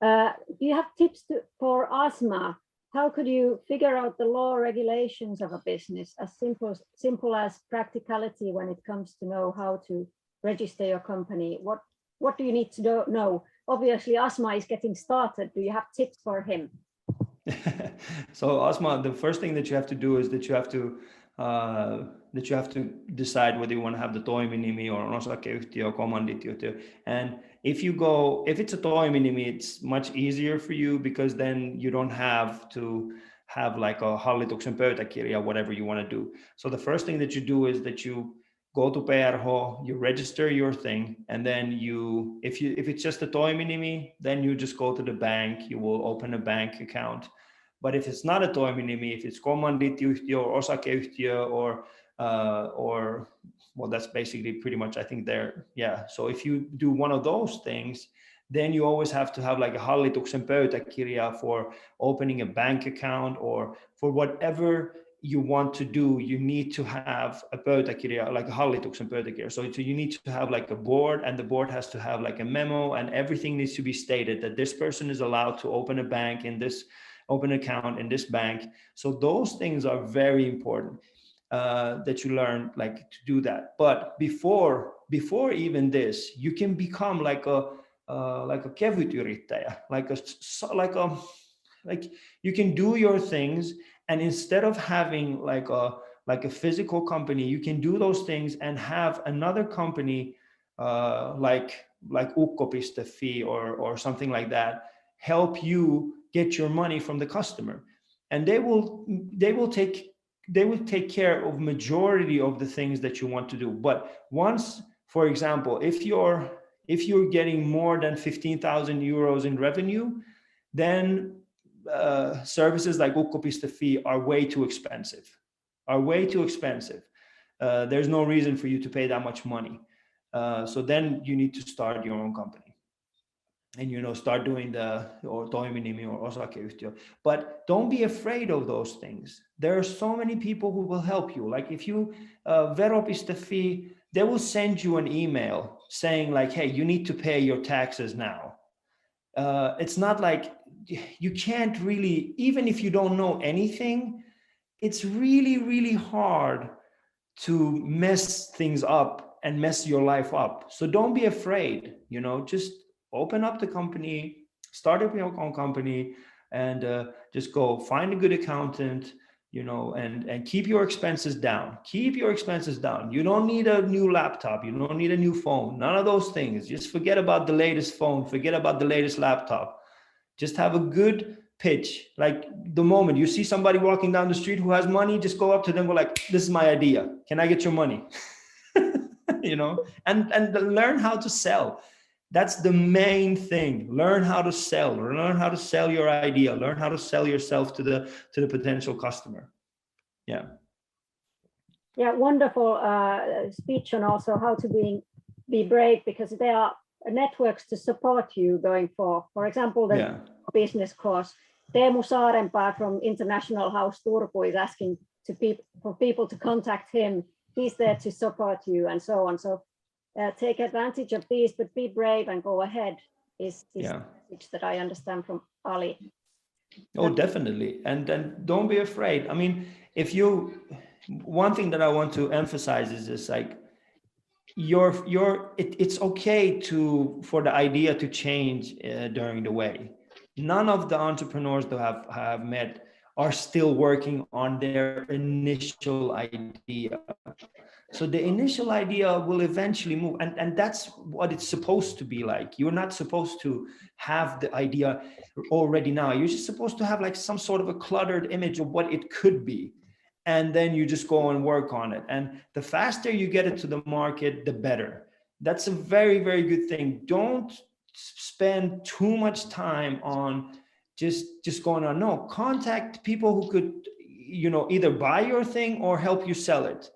Do you have tips for Asma? How could you figure out the law regulations of a business, as simple as practicality when it comes to know how to register your company? What do you need to know? Obviously, Asma is getting started. Do you have tips for him? So Asma, the first thing that you have to do is that you have to decide whether you want to have the toiminimi or osakeyhtiö or kommanditiyhtiö. And if it's a toiminimi, it's much easier for you, because then you don't have to have like a hallituksen pöytäkirja, whatever you want to do. So the first thing that you do is that you go to PRH, you register your thing, and then if it's just a toiminimi, then you just go to the bank, you will open a bank account. But if it's not a toiminimi, if it's kommanditiyhtiö or osakeyhtiö or well, that's basically pretty much, I think there. Yeah. So if you do one of those things, then you always have to have like a hallituksen pöytäkirja for opening a bank account, or for whatever you want to do, you need to have a pöytäkirja, like a hallituksen pöytäkirja. So you need to have like a board, and the board has to have like a memo, and everything needs to be stated that this person is allowed to open a bank in this, open account in this bank. So those things are very important that you learn like to do that. But before even this, you can become like a kevytyrittäjä, like you can do your things, and instead of having like a physical company, you can do those things and have another company like ukko.fi or something like that help you get your money from the customer, and they will take care of majority of the things that you want to do. But once, for example, if you're getting more than 15,000 euros in revenue, then services like ukko.fi are way too expensive. There's no reason for you to pay that much money. So then you need to start your own company and start doing the toiminimi or osakeyhtiö. But don't be afraid of those things. There are so many people who will help you. Like if you vero.fi, they will send you an email saying like, hey, you need to pay your taxes now. It's not like you can't really, even if you don't know anything, it's really, really hard to mess things up and mess your life up. So don't be afraid, just open up the company, start up your own company, and just go find a good accountant, and keep your expenses down. You don't need a new laptop. You don't need a new phone. None of those things. Just forget about the latest phone. Forget about the latest laptop. Just have a good pitch. Like the moment you see somebody walking down the street who has money, just go up to them, go like, this is my idea. Can I get your money? And learn how to sell. That's the main thing. Learn how to sell. Learn how to sell your idea. Learn how to sell yourself to the potential customer. Yeah. Yeah, wonderful speech on also how to be brave, because there are networks to support you going for example, the business course. Teemu Saarenpää from International House Turku is asking for people to contact him. He's there to support you and so on. So take advantage of these, but be brave and go ahead is the message that I understand from Ali. Oh, definitely. And don't be afraid. I mean, one thing that I want to emphasize is this, like it's okay for the idea to change during the way. None of the entrepreneurs that have met are still working on their initial idea. So the initial idea will eventually move, and that's what it's supposed to be like. You're not supposed to have the idea already now. You're just supposed to have like some sort of a cluttered image of what it could be. And then you just go and work on it. And the faster you get it to the market, the better. That's a very, very good thing. Don't spend too much time on just going on. No, contact people who could, either buy your thing or help you sell it.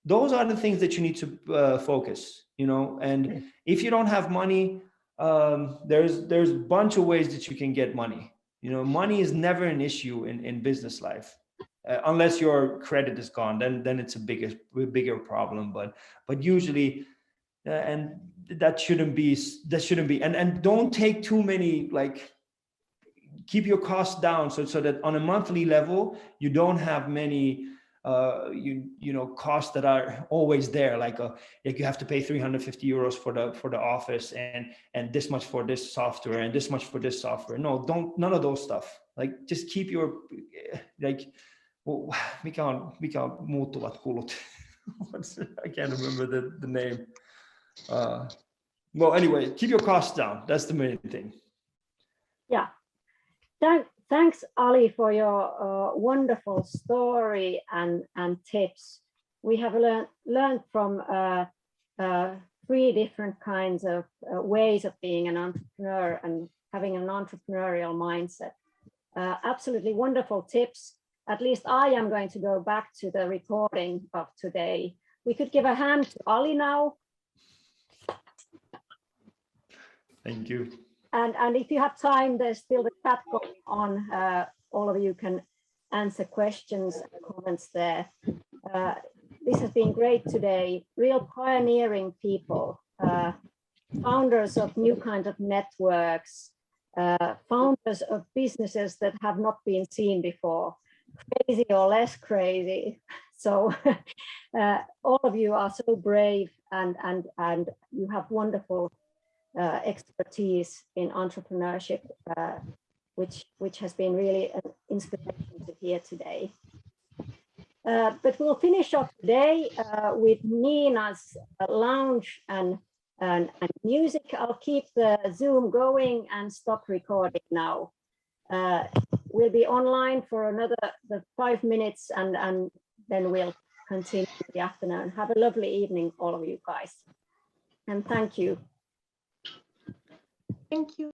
Those are the things that you need to focus, and if you don't have money, there's a bunch of ways that you can get money. Money is never an issue in business life, unless your credit is gone, then it's a bigger problem. But usually, and that shouldn't be, and don't take too many, like, keep your costs down so that on a monthly level, you don't have many costs that are always there, like you have to pay 350 euros for the office and this much for this software and this much for this software. No, none of those stuff. Like, just keep your, like, mikä on muuttuvat kulut. I can't remember the name. Well, anyway, keep your costs down. That's the main thing. Yeah. Thanks, Ali, for your wonderful story and tips. We have learned from 3 different kinds of ways of being an entrepreneur and having an entrepreneurial mindset. Absolutely wonderful tips. At least I am going to go back to the recording of today. We could give a hand to Ali now. Thank you. And if you have time, there's still the chat going on. All of you can answer questions and comments there. This has been great today. Real pioneering people, founders of new kinds of networks, founders of businesses that have not been seen before, crazy or less crazy. So all of you are so brave and you have wonderful expertise in entrepreneurship, which has been really an inspiration to hear today. But we'll finish off today with Nina's lounge and music. I'll keep the Zoom going and stop recording now. We'll be online for another 5 minutes and then we'll continue the afternoon. Have a lovely evening, all of you guys. And thank you. Thank you.